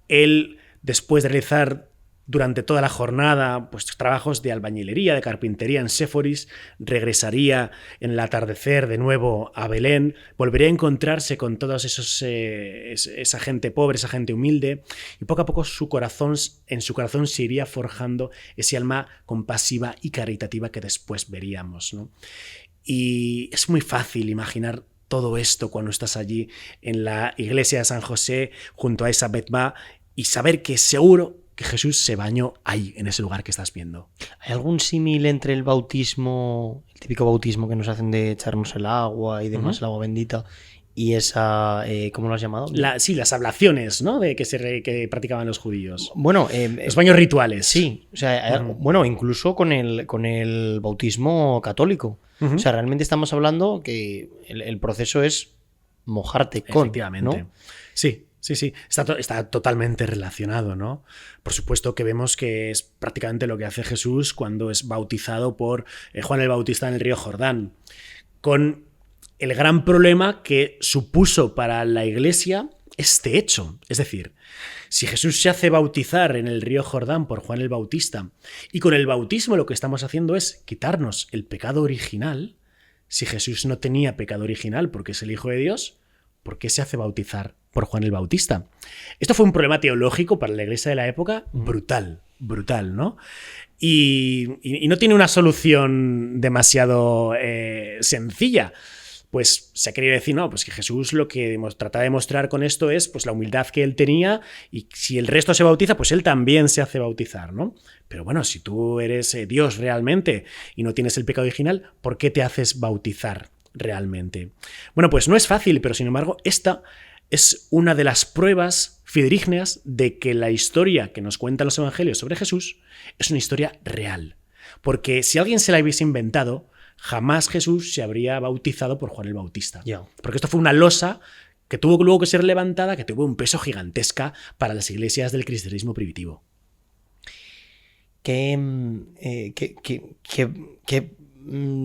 Él, después de realizar durante toda la jornada pues trabajos de albañilería, de carpintería en Séforis, regresaría en el atardecer de nuevo a Belén, volvería a encontrarse con todos esa gente pobre, esa gente humilde, y poco a poco en su corazón se iría forjando ese alma compasiva y caritativa que después veríamos, ¿no? Y es muy fácil imaginar todo esto cuando estás allí en la iglesia de San José junto a esa Betba y saber que seguro que Jesús se bañó ahí, en ese lugar que estás viendo. ¿Hay algún símil entre el bautismo, el típico bautismo que nos hacen de echarnos el agua y demás, el agua bendita, y esa, ¿cómo lo has llamado? Sí, las ablaciones, ¿no? Que practicaban los judíos. Bueno, los baños rituales. Sí, o sea, bueno, incluso con el bautismo católico. O sea, realmente estamos hablando que el proceso es mojarte con, efectivamente, ¿no? Sí. Está totalmente relacionado, ¿no? Por supuesto que vemos que es prácticamente lo que hace Jesús cuando es bautizado por Juan el Bautista en el río Jordán, con el gran problema que supuso para la Iglesia este hecho. Es decir, si Jesús se hace bautizar en el río Jordán por Juan el Bautista y con el bautismo lo que estamos haciendo es quitarnos el pecado original, si Jesús no tenía pecado original porque es el Hijo de Dios, ¿por qué se hace bautizar por Juan el Bautista? Esto fue un problema teológico para la iglesia de la época brutal, ¿no? Y no tiene una solución demasiado sencilla. Pues se ha querido decir, no, pues que Jesús lo que trata de mostrar con esto es pues la humildad que él tenía, y si el resto se bautiza, pues él también se hace bautizar, ¿no? Pero bueno, si tú eres Dios realmente y no tienes el pecado original, ¿por qué te haces bautizar realmente? Bueno, pues no es fácil, pero sin embargo, esta es una de las pruebas fidedignas de que la historia que nos cuentan los evangelios sobre Jesús es una historia real. Porque si alguien se la hubiese inventado, jamás Jesús se habría bautizado por Juan el Bautista. Porque esto fue una losa que tuvo luego que ser levantada, que tuvo un peso gigantesca para las iglesias del cristianismo primitivo. ¿Qué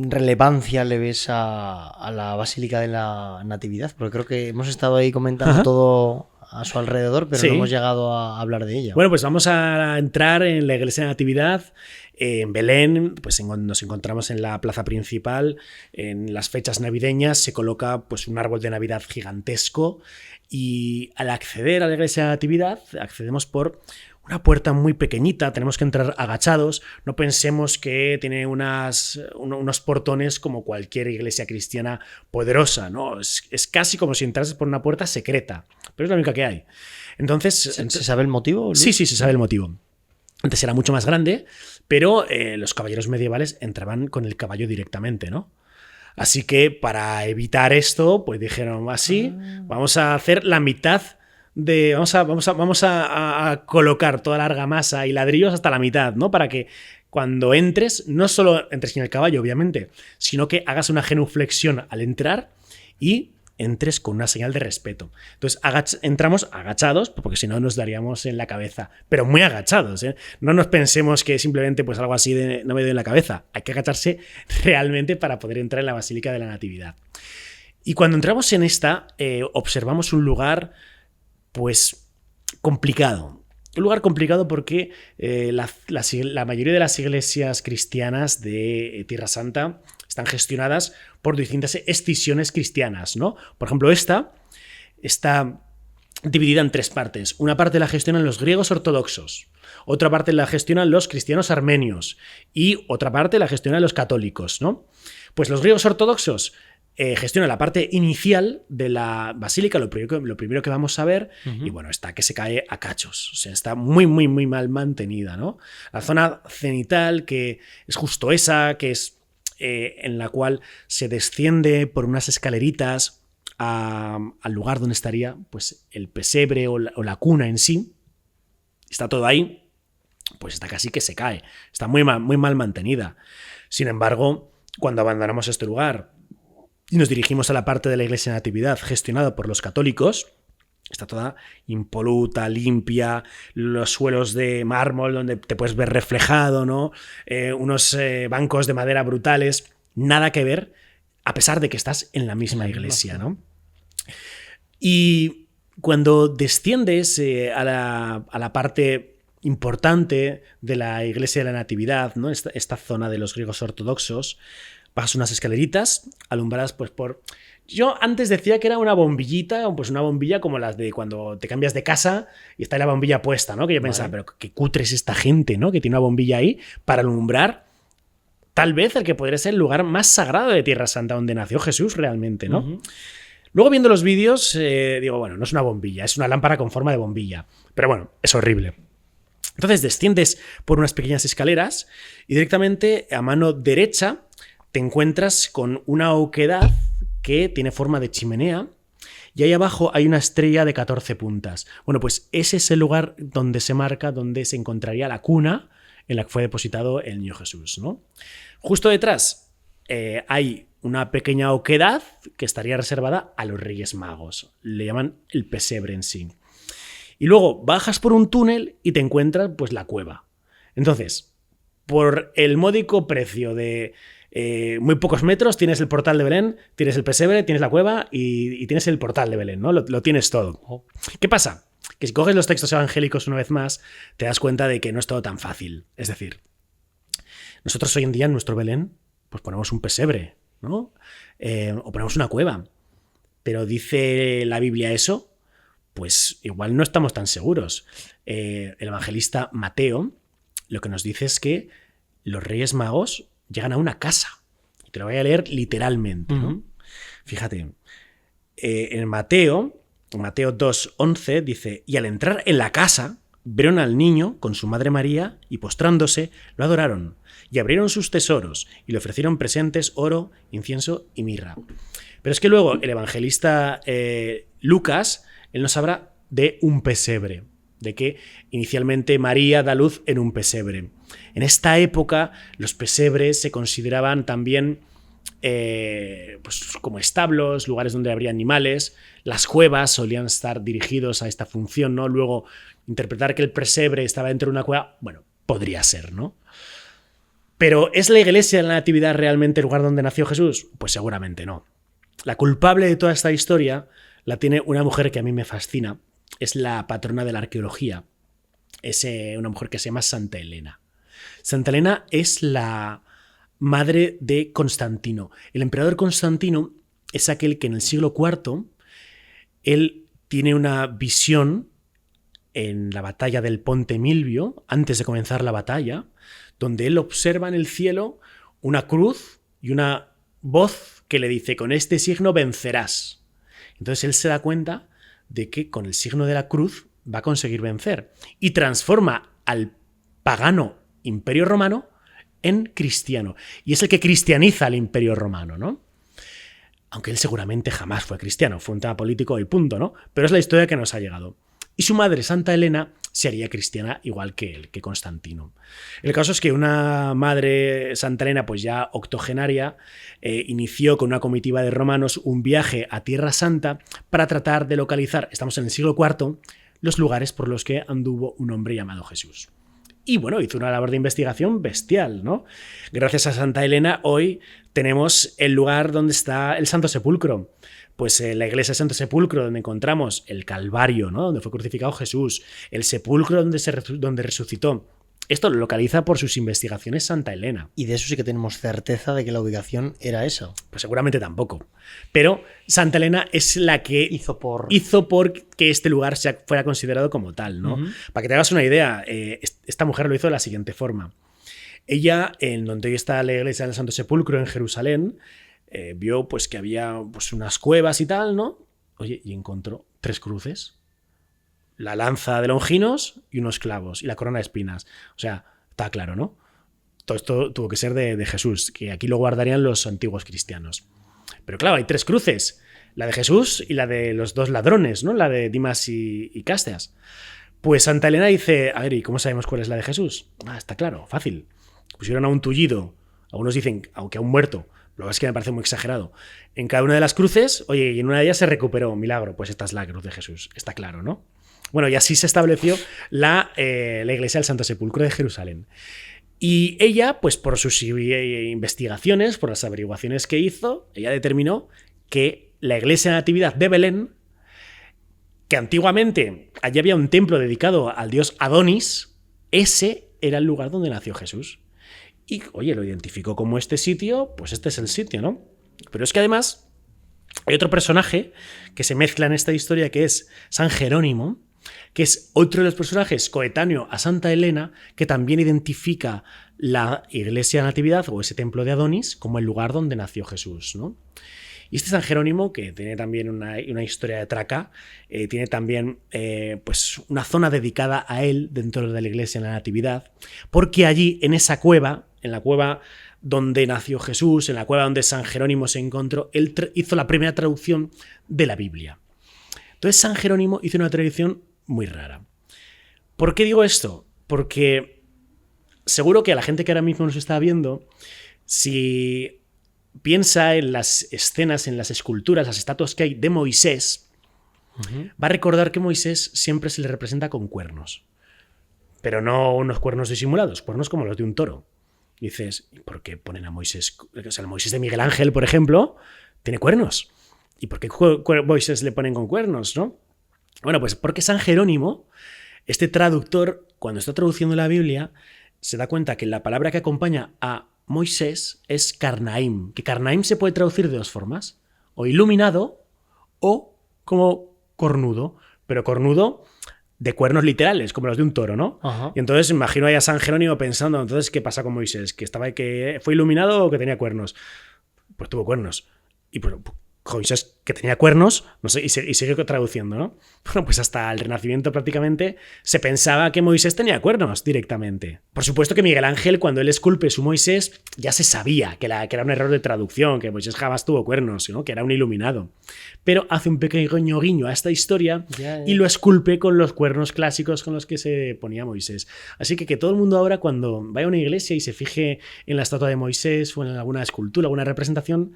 relevancia le ves a la Basílica de la Natividad? Porque creo que hemos estado ahí comentando todo a su alrededor, pero no hemos llegado a hablar de ella. Bueno, pues vamos a entrar en la iglesia de la Natividad. En Belén, pues nos encontramos en la plaza principal. En las fechas navideñas se coloca pues un árbol de Navidad gigantesco, y al acceder a la iglesia de la Natividad accedemos por una puerta muy pequeñita, tenemos que entrar agachados. No pensemos que tiene unos portones como cualquier iglesia cristiana poderosa, ¿no? Es casi como si entrases por una puerta secreta, pero es la única que hay. Entonces, ¿Se sabe el motivo, Luis? Sí, se sabe el motivo. Antes era mucho más grande, pero los caballeros medievales entraban con el caballo directamente, ¿no? Así que para evitar esto, pues dijeron así, vamos a hacer la mitad vamos a colocar toda la argamasa y ladrillos hasta la mitad, ¿no? Para que cuando entres, no solo entres en el caballo, obviamente, sino que hagas una genuflexión al entrar y entres con una señal de respeto. Entonces entramos agachados, porque si no nos daríamos en la cabeza, pero muy agachados, ¿eh? No nos pensemos que simplemente pues algo así de no me doy en la cabeza. Hay que agacharse realmente para poder entrar en la Basílica de la Natividad. Y cuando entramos en esta, observamos un lugar pues complicado. Un lugar complicado porque la mayoría de las iglesias cristianas de Tierra Santa están gestionadas por distintas escisiones cristianas, ¿no? Por ejemplo, esta está dividida en tres partes. Una parte la gestionan los griegos ortodoxos, otra parte la gestionan los cristianos armenios y otra parte la gestionan los católicos, ¿no? Pues los griegos ortodoxos gestionan la parte inicial de la basílica, lo primero que vamos a ver, y bueno, está que se cae a cachos, o sea, está muy, muy, muy mal mantenida, ¿no? La zona cenital, que es justo esa, que es en la cual se desciende por unas escaleritas al lugar donde estaría pues, el pesebre o la cuna en sí, está todo ahí, pues está casi que se cae, está muy mal mantenida. Sin embargo, cuando abandonamos este lugar y nos dirigimos a la parte de la iglesia de Natividad gestionada por los católicos, está toda impoluta, limpia, los suelos de mármol donde te puedes ver reflejado, ¿no? Unos bancos de madera brutales, nada que ver, a pesar de que estás en la misma iglesia, ¿no? Y cuando desciendes a la parte importante de la iglesia de la Natividad, ¿no? Esta zona de los griegos ortodoxos, pasas unas escaleritas alumbradas pues por... Yo antes decía que era una bombillita, pues una bombilla como las de cuando te cambias de casa y está la bombilla puesta, ¿no? Que yo pensaba, pero qué cutre es esta gente, ¿no? Que tiene una bombilla ahí para alumbrar tal vez el que podría ser el lugar más sagrado de Tierra Santa, donde nació Jesús realmente, ¿no? Luego viendo los vídeos, digo, bueno, no es una bombilla, es una lámpara con forma de bombilla. Pero bueno, es horrible. Entonces desciendes por unas pequeñas escaleras y directamente a mano derecha te encuentras con una oquedad que tiene forma de chimenea y ahí abajo hay una estrella de 14 puntas. Bueno, pues ese es el lugar donde se marca, donde se encontraría la cuna en la que fue depositado el niño Jesús, ¿no? Justo detrás hay una pequeña oquedad que estaría reservada a los Reyes Magos. Le llaman el pesebre en sí. Y luego bajas por un túnel y te encuentras pues la cueva. Entonces, por el módico precio de muy pocos metros, tienes el portal de Belén, tienes el pesebre, tienes la cueva y tienes el portal de Belén, ¿no? Lo tienes todo. ¿Qué pasa? Que si coges los textos evangélicos una vez más, te das cuenta de que no es todo tan fácil. Es decir, nosotros hoy en día en nuestro Belén pues ponemos un pesebre, ¿no? O ponemos una cueva. Pero ¿dice la Biblia eso? Pues igual no estamos tan seguros. El evangelista Mateo lo que nos dice es que los Reyes Magos llegan a una casa. Y te lo voy a leer literalmente, ¿no? Fíjate, en Mateo 2:11 dice: y al entrar en la casa, vieron al niño con su madre María y postrándose, lo adoraron. Y abrieron sus tesoros y le ofrecieron presentes, oro, incienso y mirra. Pero es que luego el evangelista Lucas, él nos habla de un pesebre, de que inicialmente María da luz en un pesebre. En esta época los pesebres se consideraban también pues como establos, lugares donde habría animales. Las cuevas solían estar dirigidos a esta función, ¿no? Luego, interpretar que el pesebre estaba dentro de una cueva, bueno, podría ser, ¿no? Pero ¿es la iglesia de la Natividad realmente el lugar donde nació Jesús? Pues seguramente no. La culpable de toda esta historia la tiene una mujer que a mí me fascina. Es la patrona de la arqueología. Es una mujer que se llama Santa Elena. Santa Elena es la madre de Constantino. El emperador Constantino es aquel que en el siglo IV él tiene una visión en la batalla del Ponte Milvio, antes de comenzar la batalla, donde él observa en el cielo una cruz y una voz que le dice: con este signo vencerás. Entonces él se da cuenta de que con el signo de la cruz va a conseguir vencer y transforma al pagano Imperio Romano en cristiano. Y es el que cristianiza al Imperio Romano, ¿no? Aunque él seguramente jamás fue cristiano, fue un tema político y punto, ¿no? Pero es la historia que nos ha llegado. Y su madre, Santa Elena, se haría cristiana igual que él, que Constantino. El caso es que una madre, Santa Elena, pues ya octogenaria, inició con una comitiva de romanos un viaje a Tierra Santa para tratar de localizar, estamos en el siglo IV, los lugares por los que anduvo un hombre llamado Jesús. Y bueno, hizo una labor de investigación bestial, ¿no? Gracias a Santa Elena hoy tenemos el lugar donde está el Santo Sepulcro. Pues la iglesia del Santo Sepulcro, donde encontramos el Calvario, ¿no? Donde fue crucificado Jesús, el sepulcro donde resucitó. Esto lo localiza por sus investigaciones Santa Elena. Y de eso sí que tenemos certeza de que la ubicación era esa. Pues seguramente tampoco. Pero Santa Elena es la que hizo por que este lugar fuera considerado como tal, ¿no? Para que te hagas una idea, esta mujer lo hizo de la siguiente forma. Ella, en donde hoy está la iglesia del Santo Sepulcro en Jerusalén, vio pues que había pues unas cuevas y tal, ¿no? Oye, y encontró 3 cruces. La lanza de Longinos y unos clavos y la corona de espinas. O sea, está claro, ¿no? Todo esto tuvo que ser de Jesús, que aquí lo guardarían los antiguos cristianos. Pero claro, hay 3 cruces. La de Jesús y la de los 2 ladrones, ¿no? La de Dimas y Casteas. Pues Santa Elena dice: a ver, ¿y cómo sabemos cuál es la de Jesús? Ah, está claro, fácil. Pusieron a un tullido, algunos dicen, aunque a un muerto, lo que es que me parece muy exagerado, en cada una de las cruces, oye, y en una de ellas se recuperó, milagro, pues esta es la cruz de Jesús, está claro, ¿no? Bueno, y así se estableció la iglesia del Santo Sepulcro de Jerusalén. Y ella, pues por sus investigaciones, por las averiguaciones que hizo, ella determinó que la iglesia de Natividad de Belén, que antiguamente allí había un templo dedicado al dios Adonis, ese era el lugar donde nació Jesús. Y, oye, lo identificó como este sitio, pues este es el sitio, ¿no? Pero es que además hay otro personaje que se mezcla en esta historia, que es San Jerónimo. que es otro de los personajes coetáneo a Santa Elena, que también identifica la iglesia de la Natividad o ese templo de Adonis como el lugar donde nació Jesús, ¿no? Y este San Jerónimo, que tiene también una historia de traca, tiene también pues una zona dedicada a él dentro de la iglesia de la Natividad, porque allí, en esa cueva, en la cueva donde nació Jesús, en la cueva donde San Jerónimo se encontró, él hizo la primera traducción de la Biblia. Entonces San Jerónimo hizo una traducción muy rara. ¿Por qué digo esto? Porque seguro que a la gente que ahora mismo nos está viendo, si piensa en las escenas, en las esculturas, las estatuas que hay de Moisés, va a recordar que Moisés siempre se le representa con cuernos. Pero no unos cuernos disimulados, cuernos como los de un toro. Y dices, ¿por qué ponen a Moisés? O sea, el Moisés de Miguel Ángel, por ejemplo, tiene cuernos. ¿Y por qué Moisés le ponen con cuernos, no? Bueno, pues porque San Jerónimo, este traductor, cuando está traduciendo la Biblia, se da cuenta que la palabra que acompaña a Moisés es Carnaim, que Carnaim se puede traducir de dos formas, o iluminado o como cornudo, pero cornudo de cuernos literales, como los de un toro, ¿no? Ajá. Y entonces imagino ahí a San Jerónimo pensando, entonces, ¿qué pasa con Moisés? ¿Que fue iluminado o que tenía cuernos? Pues tuvo cuernos. Y pues Moisés, que tenía cuernos, no sé, y sigue traduciendo, ¿no? Bueno, pues hasta el Renacimiento prácticamente se pensaba que Moisés tenía cuernos directamente. Por supuesto que Miguel Ángel, cuando él esculpe su Moisés, ya se sabía que era un error de traducción, que Moisés jamás tuvo cuernos, ¿no? Que era un iluminado. Pero hace un pequeño guiño a esta historia y lo esculpe con los cuernos clásicos con los que se ponía Moisés. Así que todo el mundo ahora, cuando vaya a una iglesia y se fije en la estatua de Moisés o en alguna escultura, alguna representación,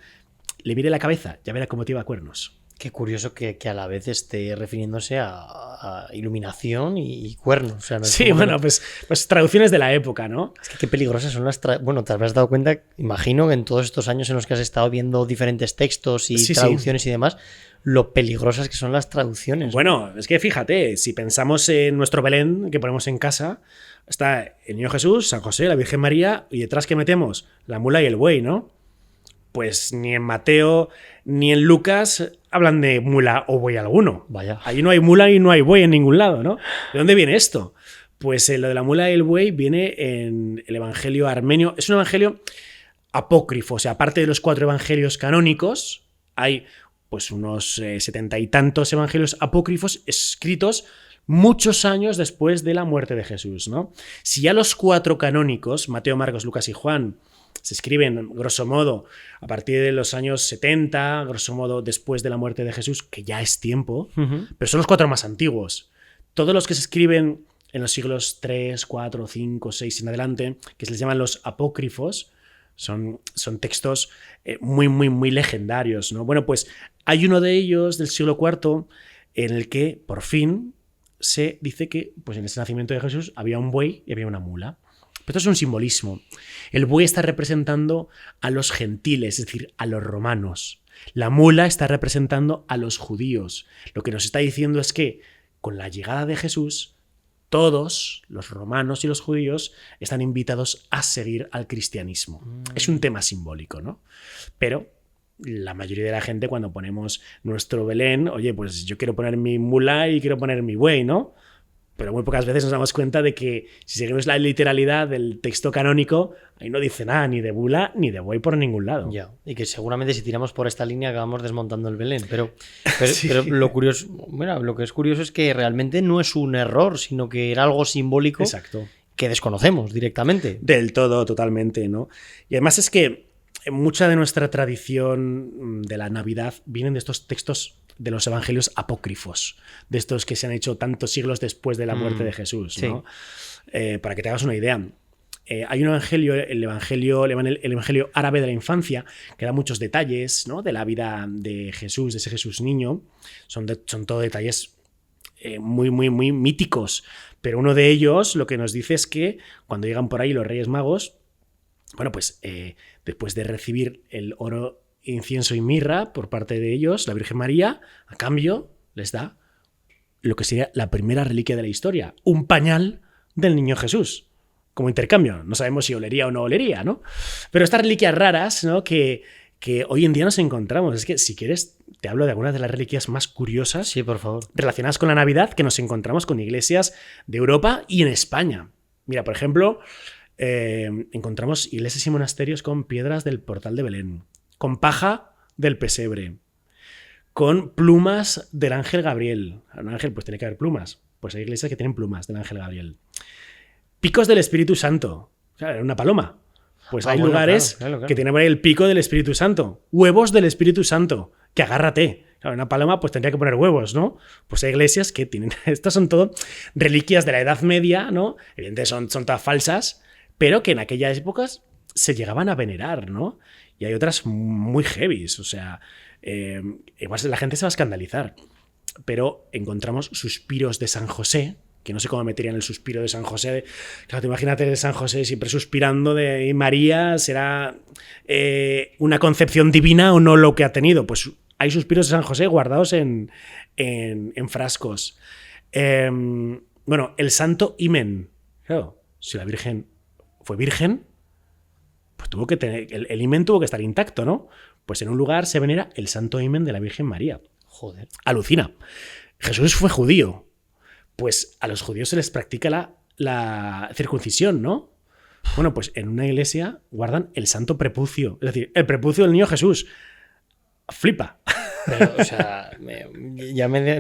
le mire la cabeza, ya verá cómo lleva cuernos. Qué curioso que a la vez esté refiriéndose a iluminación y cuernos. O sea, no sí, bueno, pues traducciones de la época, ¿no? Es que qué peligrosas son las... Bueno, te habrás dado cuenta, imagino que en todos estos años en los que has estado viendo diferentes textos y traducciones y demás, lo peligrosas que son las traducciones. Bueno, es que fíjate, si pensamos en nuestro Belén que ponemos en casa, está el Niño Jesús, San José, la Virgen María, y detrás que metemos la mula y el buey, ¿no? Pues ni en Mateo ni en Lucas hablan de mula o buey alguno. Vaya. Allí no hay mula y no hay buey en ningún lado, ¿no? ¿De dónde viene esto? Pues lo de la mula y el buey viene en el Evangelio armenio. Es un evangelio apócrifo, o sea, aparte de los 4 evangelios canónicos, hay pues unos 70 y tantos evangelios apócrifos escritos muchos años después de la muerte de Jesús, ¿no? Si ya los 4 canónicos, Mateo, Marcos, Lucas y Juan, se escriben, grosso modo, a partir de los años 70, grosso modo, después de la muerte de Jesús, que ya es tiempo, pero son los 4 más antiguos. Todos los que se escriben en los siglos 3, 4, 5, 6 en adelante, que se les llaman los apócrifos, son textos muy, muy, muy legendarios, ¿no? Bueno, pues hay uno de ellos del siglo IV en el que, por fin, se dice que pues, en ese nacimiento de Jesús había un buey y había una mula. Pero esto es un simbolismo. El buey está representando a los gentiles, es decir, a los romanos. La mula está representando a los judíos. Lo que nos está diciendo es que con la llegada de Jesús, todos, los romanos y los judíos, están invitados a seguir al cristianismo. Es un tema simbólico, ¿no? Pero la mayoría de la gente, cuando ponemos nuestro Belén, oye, pues yo quiero poner mi mula y quiero poner mi buey, ¿no? Pero muy pocas veces nos damos cuenta de que si seguimos la literalidad del texto canónico, ahí no dice nada ni de mula ni de buey por ningún lado. Ya, y que seguramente si tiramos por esta línea acabamos desmontando el Belén. Pero Sí. pero lo curioso, bueno, lo que es curioso es que realmente no es un error, sino que era algo simbólico. Exacto. Que desconocemos directamente. Del todo, totalmente, ¿no? Y además es que mucha de nuestra tradición de la Navidad vienen de estos textos de los evangelios apócrifos, de estos que se han hecho tantos siglos después de la muerte de Jesús, ¿no? Sí. Para que te hagas una idea. Hay un evangelio, el evangelio árabe de la infancia, que da muchos detalles, ¿no? De la vida de Jesús, de ese Jesús niño. Son todo detalles muy, muy, muy míticos. Pero uno de ellos lo que nos dice es que cuando llegan por ahí los Reyes Magos, bueno, pues después de recibir el oro, incienso y mirra por parte de ellos, la Virgen María, a cambio, les da lo que sería la primera reliquia de la historia, un pañal del niño Jesús, como intercambio. No sabemos si olería o no olería, ¿no? Pero estas reliquias raras, ¿no? que que hoy en día nos encontramos. Es que si quieres te hablo de algunas de las reliquias más curiosas, sí, por favor, relacionadas con la Navidad que nos encontramos con iglesias de Europa y en España. Mira, por ejemplo, encontramos iglesias y monasterios con piedras del portal de Belén, con paja del pesebre, con plumas del ángel Gabriel. Un ángel pues tiene que haber plumas. Pues hay iglesias que tienen plumas del ángel Gabriel. Picos del Espíritu Santo. O sea, era una paloma. Pues hay lugares claro. que tienen por ahí el pico del Espíritu Santo. Huevos del Espíritu Santo. Que agárrate. Claro, una paloma pues tendría que poner huevos, ¿no? Pues hay iglesias que tienen... Estas son todo reliquias de la Edad Media, ¿no? Evidentemente son todas falsas, pero que en aquellas épocas se llegaban a venerar, ¿no? Y hay otras muy heavies, o sea... igual la gente se va a escandalizar, pero encontramos suspiros de San José, que no sé cómo meterían el suspiro de San José. Claro, te imagínate de San José siempre suspirando de María, ¿será una concepción divina o no lo que ha tenido? Pues hay suspiros de San José guardados en frascos. Bueno, el santo himen. Claro, si la Virgen fue virgen, pues tuvo que tener, el himen tuvo que estar intacto, ¿no? Pues en un lugar se venera el santo himen de la Virgen María. Joder. Alucina. Jesús fue judío. Pues a los judíos se les practica la circuncisión, ¿no? Bueno, pues en una iglesia guardan el santo prepucio. Es decir, el prepucio del niño Jesús. Flipa. Pero, o sea,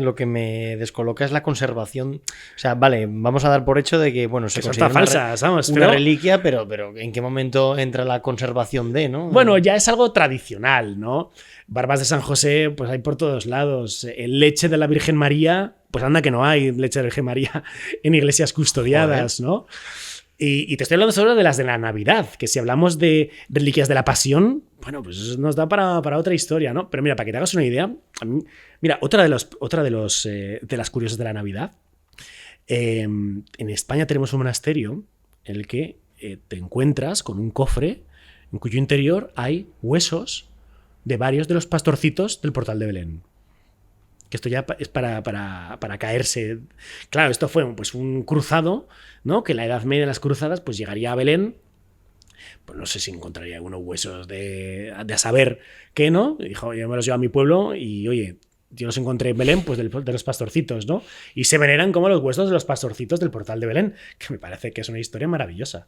lo que me descoloca es la conservación. O sea, vale, vamos a dar por hecho de que, bueno, se considera una reliquia, pero ¿en qué momento entra la conservación de, no? Bueno, ya es algo tradicional, ¿no? Barbas de San José, pues hay por todos lados. El leche de la Virgen María, pues anda que no hay leche de la Virgen María en iglesias custodiadas, joder, ¿no? Y te estoy hablando solo de las de la Navidad, que si hablamos de reliquias de la Pasión, bueno, pues eso nos da para otra historia, ¿no? Pero mira, para que te hagas una idea, a mí, mira, otra de las curiosas de la Navidad, en España tenemos un monasterio en el que te encuentras con un cofre en cuyo interior hay huesos de varios de los pastorcitos del portal de Belén. Que esto ya es para caerse. Claro, esto fue pues un cruzado, ¿no? Que en la Edad Media de las cruzadas pues llegaría a Belén, pues no sé si encontraría algunos huesos de a saber qué, ¿no? Y dijo, yo me los llevo a mi pueblo y, oye, yo los encontré en Belén, pues de los pastorcitos, ¿no? Y se veneran como los huesos de los pastorcitos del portal de Belén, que me parece que es una historia maravillosa.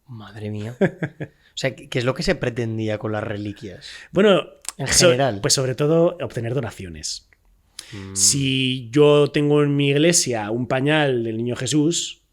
Madre mía. O sea, ¿qué es lo que se pretendía con las reliquias? Bueno, en general. Pues sobre todo obtener donaciones. Si yo tengo en mi iglesia un pañal del niño Jesús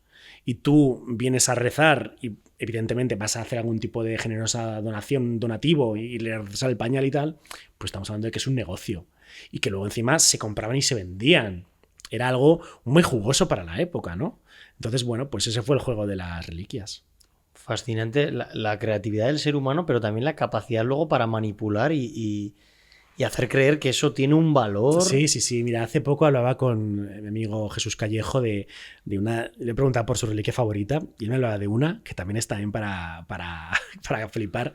y tú vienes a rezar y evidentemente vas a hacer algún tipo de generosa donativo y le rezas el pañal y tal, pues estamos hablando de que es un negocio y que luego encima se compraban y se vendían. Era algo muy jugoso para la época, ¿no? Entonces, bueno, pues ese fue el juego de las reliquias. Fascinante la creatividad del ser humano, pero también la capacidad luego para manipular y hacer creer que eso tiene un valor. Sí. Mira, hace poco hablaba con mi amigo Jesús Callejo de una... Le preguntaba por su reliquia favorita y él me hablaba de una que también es también para flipar.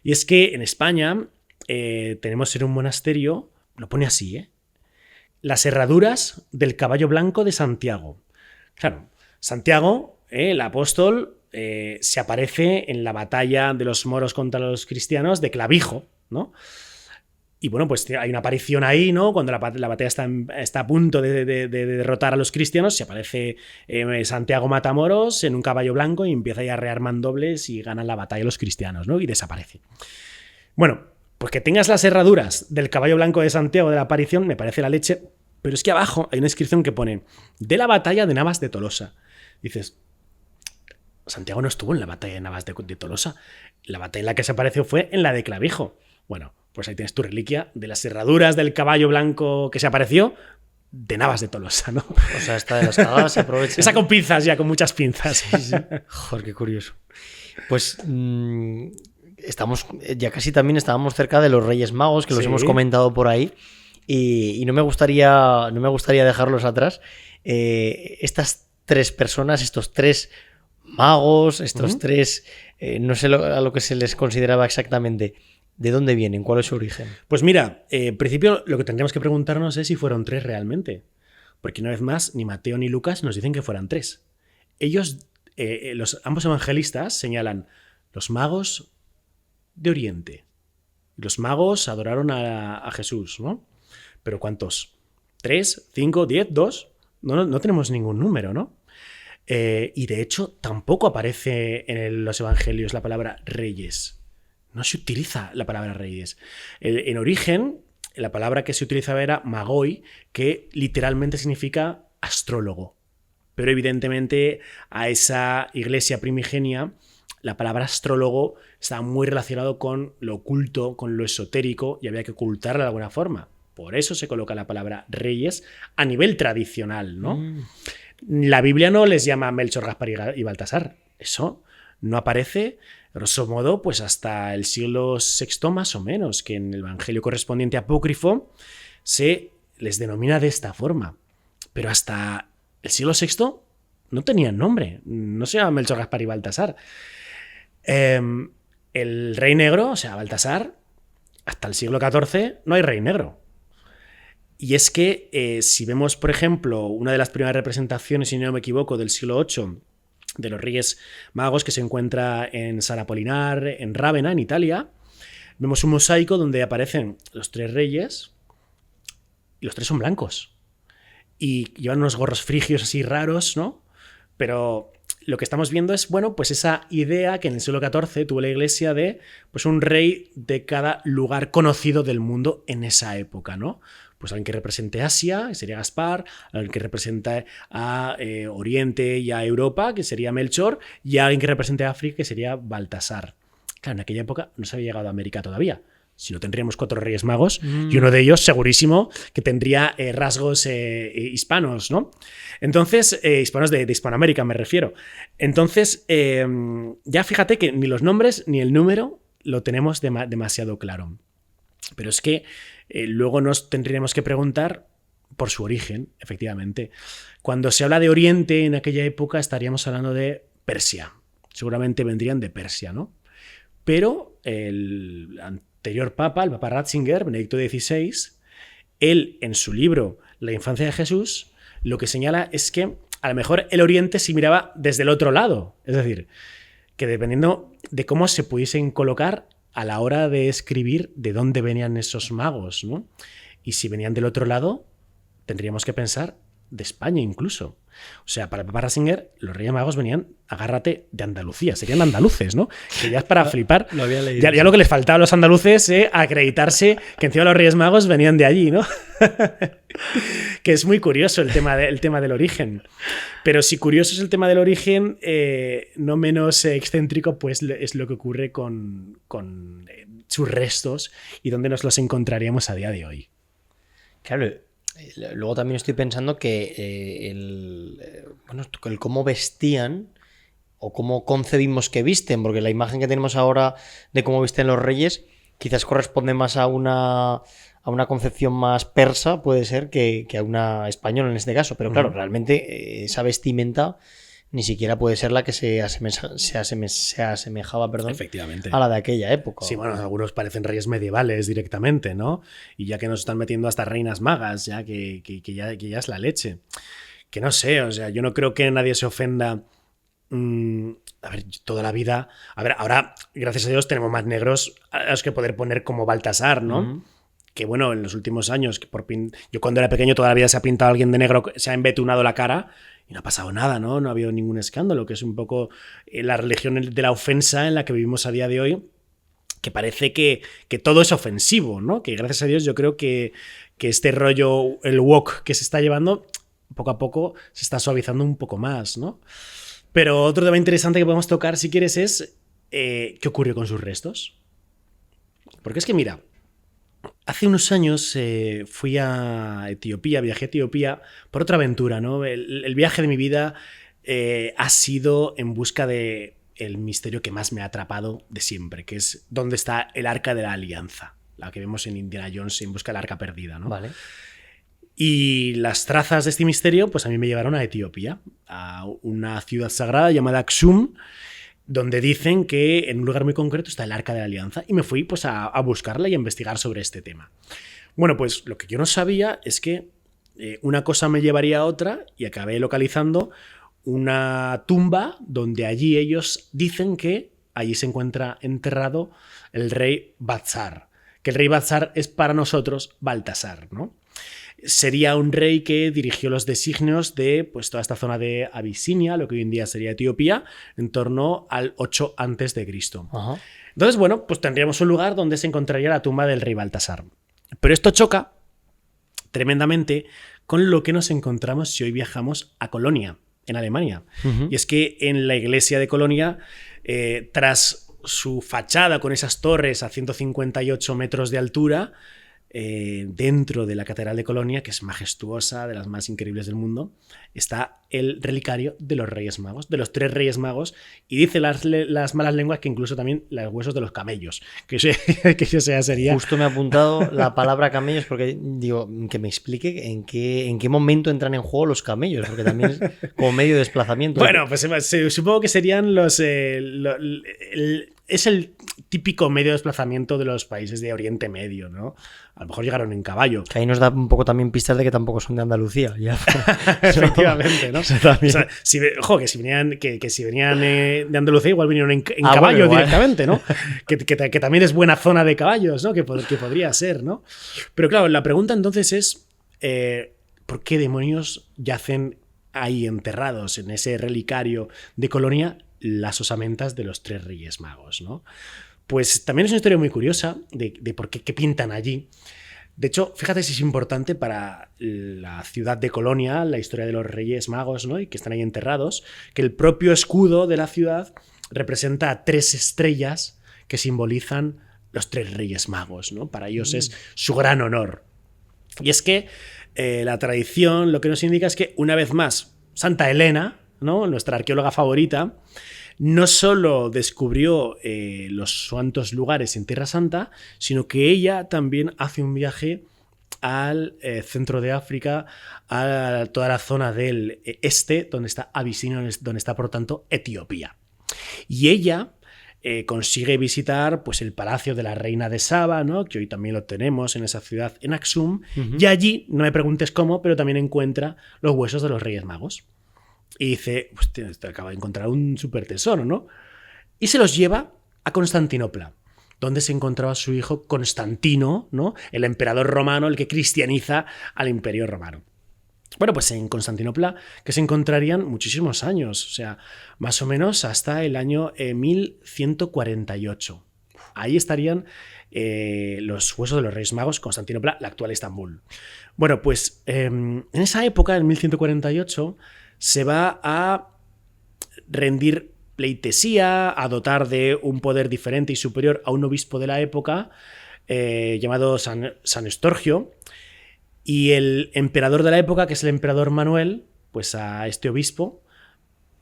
Y es que en España tenemos en un monasterio, lo pone así, las herraduras del caballo blanco de Santiago. Claro, Santiago, el apóstol, se aparece en la batalla de los moros contra los cristianos de Clavijo, ¿no? Y bueno, pues hay una aparición ahí, ¿no? Cuando la batalla está a punto de derrotar a los cristianos, se aparece Santiago Matamoros en un caballo blanco y empieza a arrear mandobles y ganan la batalla los cristianos, ¿no? Y desaparece. Bueno, pues que tengas las herraduras del caballo blanco de Santiago de la aparición me parece la leche, pero es que abajo hay una inscripción que pone de la batalla de Navas de Tolosa. Dices, Santiago no estuvo en la batalla de Navas de Tolosa. La batalla en la que se apareció fue en la de Clavijo. Bueno, pues ahí tienes tu reliquia de las herraduras del caballo blanco que se apareció de Navas de Tolosa, ¿no? O sea, esta de las cagadas se aprovecha. Esa con pinzas ya, con muchas pinzas. Sí. Joder, qué curioso. Pues ya casi también estábamos cerca de los Reyes Magos, que los hemos comentado por ahí, y no me gustaría dejarlos atrás. Estas tres personas, estos tres magos, estos tres, no sé a lo que se les consideraba exactamente. ¿De dónde vienen? ¿Cuál es su origen? Pues mira, en principio lo que tendríamos que preguntarnos es si fueron tres realmente. Porque una vez más, ni Mateo ni Lucas nos dicen que fueran tres. Ellos, ambos evangelistas, señalan los magos de Oriente. Y los magos adoraron a Jesús, ¿no? Pero ¿cuántos? ¿3, 5, 10, 2? No tenemos ningún número, ¿no? Y de hecho tampoco aparece en los evangelios la palabra reyes. No se utiliza la palabra reyes. En origen, la palabra que se utilizaba era magoi, que literalmente significa astrólogo. Pero evidentemente a esa iglesia primigenia la palabra astrólogo estaba muy relacionado con lo oculto, con lo esotérico, y había que ocultarla de alguna forma. Por eso se coloca la palabra reyes a nivel tradicional, ¿no? La Biblia no les llama Melchor, Gaspar y Baltasar. Eso no aparece, grosso modo, pues hasta el siglo VI más o menos, que en el evangelio correspondiente apócrifo se les denomina de esta forma. Pero hasta el siglo VI no tenían nombre, no se llama Melchor, Gaspar y Baltasar. El rey negro, o sea, Baltasar, hasta el siglo XIV no hay rey negro. Y es que si vemos, por ejemplo, una de las primeras representaciones, si no me equivoco, del siglo VIII, de los Reyes Magos, que se encuentra en San Apolinar, en Rávena, en Italia, vemos un mosaico donde aparecen los 3 reyes y los 3 son blancos. Y llevan unos gorros frigios así raros, ¿no? Pero lo que estamos viendo es, bueno, pues esa idea que en el siglo XIV tuvo la Iglesia de pues un rey de cada lugar conocido del mundo en esa época, ¿no? Pues alguien que represente Asia, que sería Gaspar, alguien que represente a Oriente y a Europa, que sería Melchor, y alguien que represente a África, que sería Baltasar. Claro, en aquella época no se había llegado a América todavía. Si no, tendríamos 4 reyes magos y uno de ellos, segurísimo, que tendría rasgos hispanos, ¿no? Entonces, hispanos de Hispanoamérica me refiero. Entonces, ya fíjate que ni los nombres ni el número lo tenemos demasiado claro. Pero es que luego nos tendríamos que preguntar por su origen, efectivamente. Cuando se habla de Oriente en aquella época estaríamos hablando de Persia. Seguramente vendrían de Persia, ¿no? Pero el anterior papa, el papa Ratzinger, Benedicto XVI, él en su libro La infancia de Jesús, lo que señala es que a lo mejor el Oriente se miraba desde el otro lado. Es decir, que dependiendo de cómo se pudiesen colocar a la hora de escribir de dónde venían esos magos, ¿no? Y si venían del otro lado, tendríamos que pensar de España incluso. O sea, para el Papa Ratzinger, los Reyes Magos venían, agárrate, de Andalucía. Serían andaluces, ¿no? Que ya es para flipar. Lo había leído. Ya lo que les faltaba a los andaluces es acreditarse que encima los Reyes Magos venían de allí, ¿no? Que es muy curioso el tema del origen. Pero si curioso es el tema del origen, no menos excéntrico, pues es lo que ocurre con sus restos y dónde nos los encontraríamos a día de hoy. Claro. Luego también estoy pensando que el cómo vestían o cómo concebimos que visten, porque la imagen que tenemos ahora de cómo visten los reyes quizás corresponde más a una concepción más persa, puede ser, que a una española en este caso. Pero claro, realmente esa vestimenta ni siquiera puede ser la que se asemejaba, Efectivamente, a la de aquella época. Sí, bueno, algunos parecen reyes medievales directamente, ¿no? Y ya que nos están metiendo hasta reinas magas, ya que ya es la leche. Que no sé, o sea, yo no creo que nadie se ofenda. A ver, toda la vida. A ver, ahora, gracias a Dios, tenemos más negros a los que poder poner como Baltasar, ¿no? Que bueno, en los últimos años, yo cuando era pequeño toda la vida se ha pintado a alguien de negro, se ha embetunado la cara. Y no ha pasado nada, ¿no? No ha habido ningún escándalo, que es un poco la religión de la ofensa en la que vivimos a día de hoy, que parece que todo es ofensivo, ¿no? Que gracias a Dios yo creo que este rollo, el woke que se está llevando, poco a poco se está suavizando un poco más, ¿no? Pero otro tema interesante que podemos tocar, si quieres, es ¿qué ocurrió con sus restos? Porque es que, mira, hace unos años fui a Etiopía, viajé a Etiopía por otra aventura, ¿no? El viaje de mi vida ha sido en busca de el misterio que más me ha atrapado de siempre, que es dónde está el Arca de la Alianza, la que vemos en Indiana Jones en busca del Arca Perdida, ¿no? Vale. Y las trazas de este misterio, pues a mí me llevaron a Etiopía, a una ciudad sagrada llamada Aksum, donde dicen que en un lugar muy concreto está el Arca de la Alianza, y me fui pues a buscarla y a investigar sobre este tema. Bueno, pues lo que yo no sabía es que una cosa me llevaría a otra y acabé localizando una tumba donde allí ellos dicen que allí se encuentra enterrado el rey Baltasar, que el rey Baltasar es para nosotros Baltasar, ¿no? Sería un rey que dirigió los designios de pues, toda esta zona de Abisinia, lo que hoy en día sería Etiopía, en torno al 8 a.C. Ajá. Entonces, bueno, pues tendríamos un lugar donde se encontraría la tumba del rey Baltasar. Pero esto choca tremendamente con lo que nos encontramos si hoy viajamos a Colonia, en Alemania. Y es que en la iglesia de Colonia, tras su fachada con esas torres a 158 metros de altura, dentro de la Catedral de Colonia, que es majestuosa, de las más increíbles del mundo, está el relicario de los Reyes Magos, de los 3 Reyes Magos, y dice las malas lenguas que incluso también los huesos de los camellos, que eso sería... Justo me ha apuntado la palabra camellos porque digo, que me explique en qué momento entran en juego los camellos, porque también es como medio de desplazamiento. Bueno, pues supongo que serían es el típico medio de desplazamiento de los países de Oriente Medio, ¿no? A lo mejor llegaron en caballo. Que ahí nos da un poco también pistas de que tampoco son de Andalucía. Ya. Efectivamente, ¿no? O sea, que si venían de Andalucía, igual vinieron en caballo bueno, directamente, ¿no? que también es buena zona de caballos, ¿no? Que podría ser, ¿no? Pero claro, la pregunta entonces es ¿por qué demonios yacen ahí enterrados en ese relicario de Colonia las osamentas de los 3 Reyes Magos, ¿no? Pues también es una historia muy curiosa de por qué pintan allí. De hecho, fíjate si es importante para la ciudad de Colonia, la historia de los Reyes Magos, ¿no? Y que están ahí enterrados, que el propio escudo de la ciudad representa 3 estrellas que simbolizan los 3 Reyes Magos, ¿no? Para ellos es su gran honor. Y es que la tradición lo que nos indica es que, una vez más, Santa Elena, ¿no? Nuestra arqueóloga favorita, no solo descubrió los santos lugares en Tierra Santa, sino que ella también hace un viaje al centro de África, a toda la zona del este, donde está Abisinia, donde está, por tanto, Etiopía. Y ella consigue visitar pues, el palacio de la reina de Saba, ¿no? Que hoy también lo tenemos en esa ciudad, en Aksum, y allí, no me preguntes cómo, pero también encuentra los huesos de los Reyes Magos. Y dice, hostia, te acaba de encontrar un súper tesoro, ¿no? Y se los lleva a Constantinopla, donde se encontraba su hijo Constantino, ¿no? El emperador romano, el que cristianiza al imperio romano. Bueno, pues en Constantinopla, que se encontrarían muchísimos años, o sea, más o menos hasta el año 1148. Ahí estarían los huesos de los Reyes Magos, Constantinopla, la actual Estambul. Bueno, pues en esa época, en 1148, se va a rendir pleitesía, a dotar de un poder diferente y superior a un obispo de la época llamado San Estorgio, y el emperador de la época, que es el emperador Manuel, pues a este obispo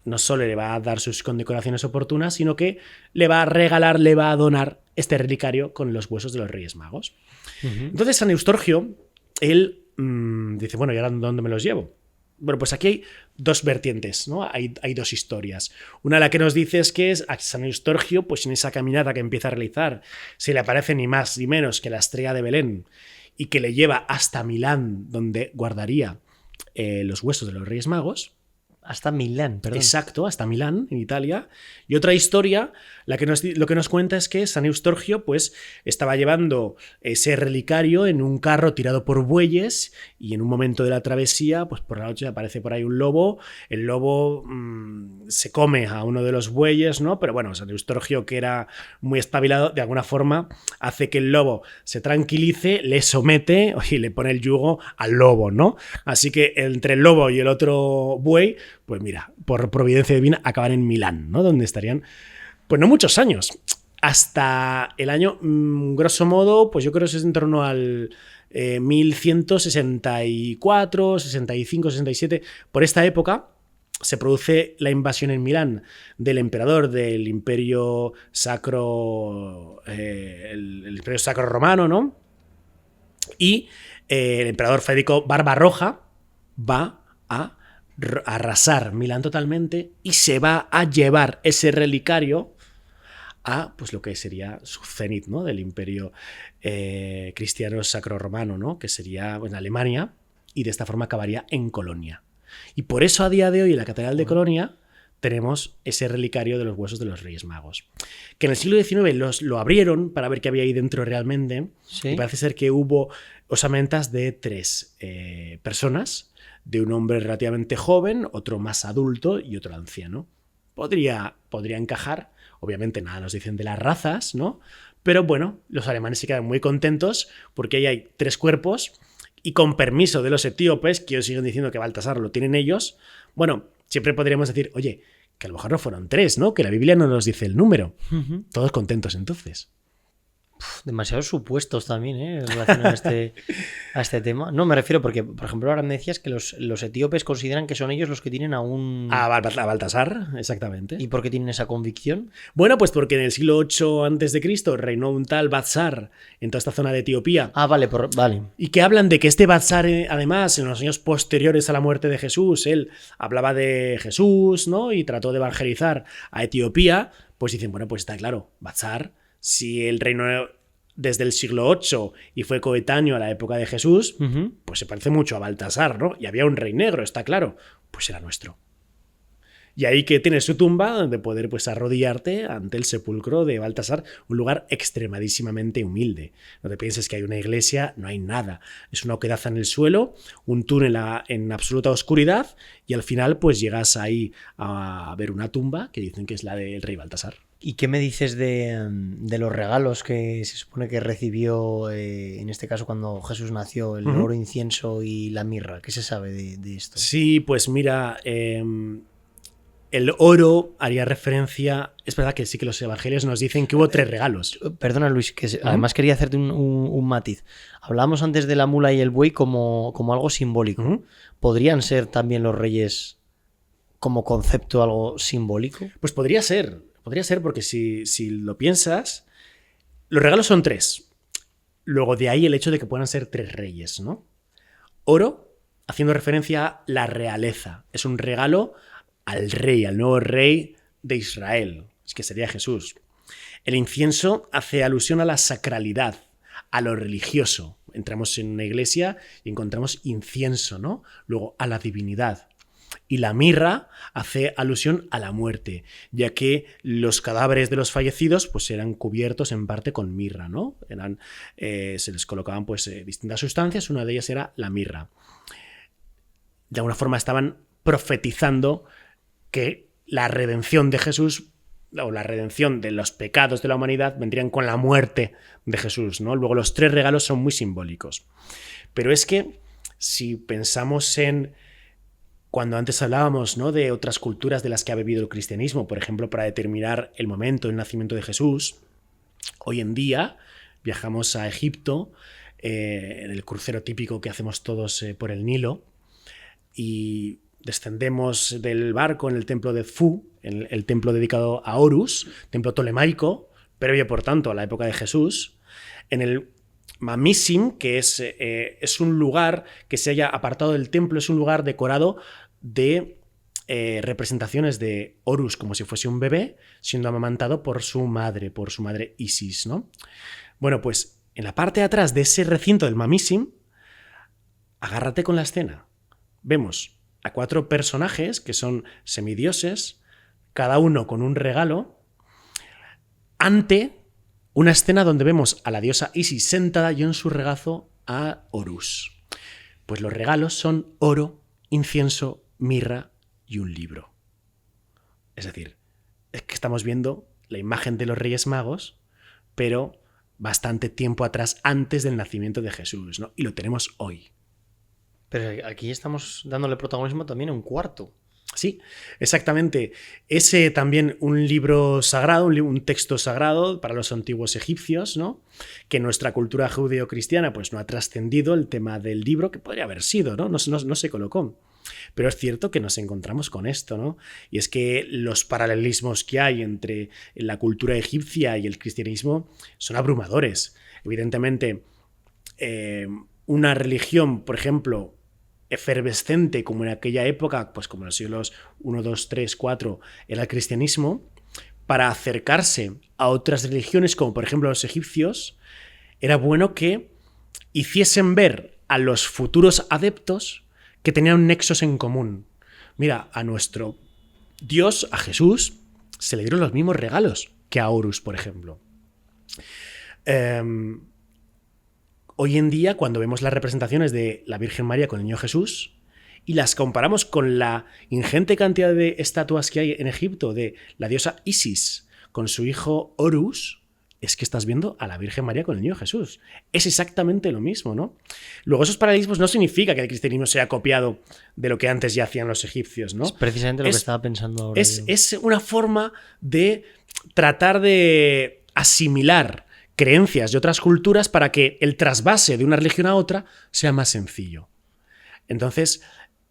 no solo le va a dar sus condecoraciones oportunas, sino que le va a regalar, le va a donar este relicario con los huesos de los Reyes Magos. Entonces San Eustorgio, él dice, bueno, ¿y ahora dónde me los llevo? Bueno, pues aquí hay 2 vertientes, ¿no? Hay 2 historias. Una, la que nos dice es que a San Eustorgio, pues en esa caminata que empieza a realizar, se le aparece ni más ni menos que la estrella de Belén y que le lleva hasta Milán, donde guardaría los huesos de los Reyes Magos. Hasta Milán, perdón. Exacto, hasta Milán, en Italia. Y otra historia, lo que nos cuenta es que San Eustorgio pues, estaba llevando ese relicario en un carro tirado por bueyes y en un momento de la travesía, pues por la noche aparece por ahí un lobo. El lobo se come a uno de los bueyes, ¿no? Pero bueno, San Eustorgio, que era muy espabilado, de alguna forma hace que el lobo se tranquilice, le somete y le pone el yugo al lobo, ¿no? Así que entre el lobo y el otro buey, pues mira, por providencia divina acaban en Milán, ¿no? Donde estarían, pues no muchos años, hasta el año, grosso modo, pues yo creo que es en torno al 1164, 65, 67, por esta época se produce la invasión en Milán del emperador del Imperio Sacro, el Imperio Sacro Romano, ¿no? Y el emperador Federico Barbarroja va a arrasar Milán totalmente y se va a llevar ese relicario a pues lo que sería su cenit, ¿no? Del imperio cristiano sacro-romano, ¿no? Que sería en Alemania, y de esta forma acabaría en Colonia. Y por eso a día de hoy en la Catedral de Colonia tenemos ese relicario de los huesos de los Reyes Magos. Que en el siglo XIX lo abrieron para ver qué había ahí dentro realmente. Sí. Y parece ser que hubo osamentas de 3 personas, de un hombre relativamente joven, otro más adulto y otro anciano. Podría encajar. Obviamente nada nos dicen de las razas, ¿no? Pero bueno, los alemanes se quedan muy contentos porque ahí hay 3 cuerpos y con permiso de los etíopes, que ellos siguen diciendo que Baltasar lo tienen ellos, bueno, siempre podríamos decir, oye, que a lo mejor no fueron 3, ¿no? Que la Biblia no nos dice el número. Todos contentos entonces. Demasiados supuestos también, en relación a este tema. No, me refiero porque, por ejemplo, ahora me decías que los etíopes consideran que son ellos los que tienen aún... A Baltasar, exactamente. ¿Y por qué tienen esa convicción? Bueno, pues porque en el siglo VIII a.C. reinó un tal Baltasar en toda esta zona de Etiopía. Ah, vale, vale. Y que hablan de que este Baltasar, además, en los años posteriores a la muerte de Jesús, él hablaba de Jesús, ¿no? Y trató de evangelizar a Etiopía. Pues dicen, bueno, pues está claro, Baltasar, si el reino desde el siglo VIII y fue coetáneo a la época de Jesús, pues se parece mucho a Baltasar, ¿no? Y había un rey negro, está claro, pues era nuestro. Y ahí que tienes su tumba donde poder pues arrodillarte ante el sepulcro de Baltasar, un lugar extremadísimamente humilde. No te pienses que hay una iglesia, no hay nada. Es una oquedaza en el suelo, un túnel en absoluta oscuridad y al final pues llegas ahí a ver una tumba que dicen que es la del rey Baltasar. ¿Y qué me dices de los regalos que se supone que recibió, en este caso cuando Jesús nació, el oro, incienso y la mirra? ¿Qué se sabe de esto? Sí, pues mira... el oro haría referencia... Es verdad que sí que los evangelios nos dicen que hubo 3 regalos. Perdona, Luis, que además quería hacerte un matiz. Hablábamos antes de la mula y el buey como algo simbólico. ¿Podrían ser también los reyes como concepto algo simbólico? Pues podría ser porque si lo piensas, los regalos son 3. Luego de ahí el hecho de que puedan ser 3 reyes, ¿no? Oro, haciendo referencia a la realeza. Es un regalo al rey, al nuevo rey de Israel, que sería Jesús. El incienso hace alusión a la sacralidad, a lo religioso. Entramos en una iglesia y encontramos incienso, ¿no? Luego a la divinidad. Y la mirra hace alusión a la muerte, ya que los cadáveres de los fallecidos pues eran cubiertos en parte con mirra, ¿no? Se les colocaban pues distintas sustancias, una de ellas era la mirra. De alguna forma estaban profetizando que la redención de Jesús o la redención de los pecados de la humanidad vendrían con la muerte de Jesús, ¿no? Luego los 3 regalos son muy simbólicos. Pero es que si pensamos en cuando antes hablábamos, ¿no?, de otras culturas de las que ha bebido el cristianismo, por ejemplo, para determinar el momento del nacimiento de Jesús, hoy en día viajamos a Egipto en el crucero típico que hacemos todos por el Nilo y descendemos del barco en el templo de Fu, en el templo dedicado a Horus, templo tolemaico, previo por tanto a la época de Jesús, en el Mamisim, que es un lugar que se haya apartado del templo, es un lugar decorado de representaciones de Horus como si fuese un bebé siendo amamantado por su madre Isis, ¿no? Bueno, pues en la parte de atrás de ese recinto del Mamisim, agárrate con la escena. Vemos a 4 personajes que son semidioses, cada uno con un regalo, ante una escena donde vemos a la diosa Isis sentada y en su regazo a Horus. Pues los regalos son oro, incienso, mirra y un libro. Es decir, es que estamos viendo la imagen de los Reyes Magos, pero bastante tiempo atrás, antes del nacimiento de Jesús, ¿no? Y lo tenemos hoy. Pero aquí estamos dándole protagonismo también a un cuarto. Sí, exactamente. Es también un libro sagrado, un texto sagrado para los antiguos egipcios, ¿no? Que en nuestra cultura judeocristiana pues no ha trascendido el tema del libro, que podría haber sido, ¿no? No se colocó. Pero es cierto que nos encontramos con esto, ¿no? Y es que los paralelismos que hay entre la cultura egipcia y el cristianismo son abrumadores. Evidentemente, una religión, por ejemplo, efervescente como en aquella época, pues como en los siglos 1, 2, 3, 4 era el cristianismo, para acercarse a otras religiones como por ejemplo los egipcios, era bueno que hiciesen ver a los futuros adeptos que tenían nexos en común. Mira, a nuestro Dios, a Jesús, se le dieron los mismos regalos que a Horus, por ejemplo. Hoy en día, cuando vemos las representaciones de la Virgen María con el Niño Jesús y las comparamos con la ingente cantidad de estatuas que hay en Egipto de la diosa Isis con su hijo Horus, es que estás viendo a la Virgen María con el Niño Jesús. Es exactamente lo mismo, ¿no? Luego, esos paralelismos no significa que el cristianismo sea copiado de lo que antes ya hacían los egipcios, ¿no? Es precisamente lo que estaba pensando ahora. Es una forma de tratar de asimilar creencias de otras culturas para que el trasvase de una religión a otra sea más sencillo. Entonces,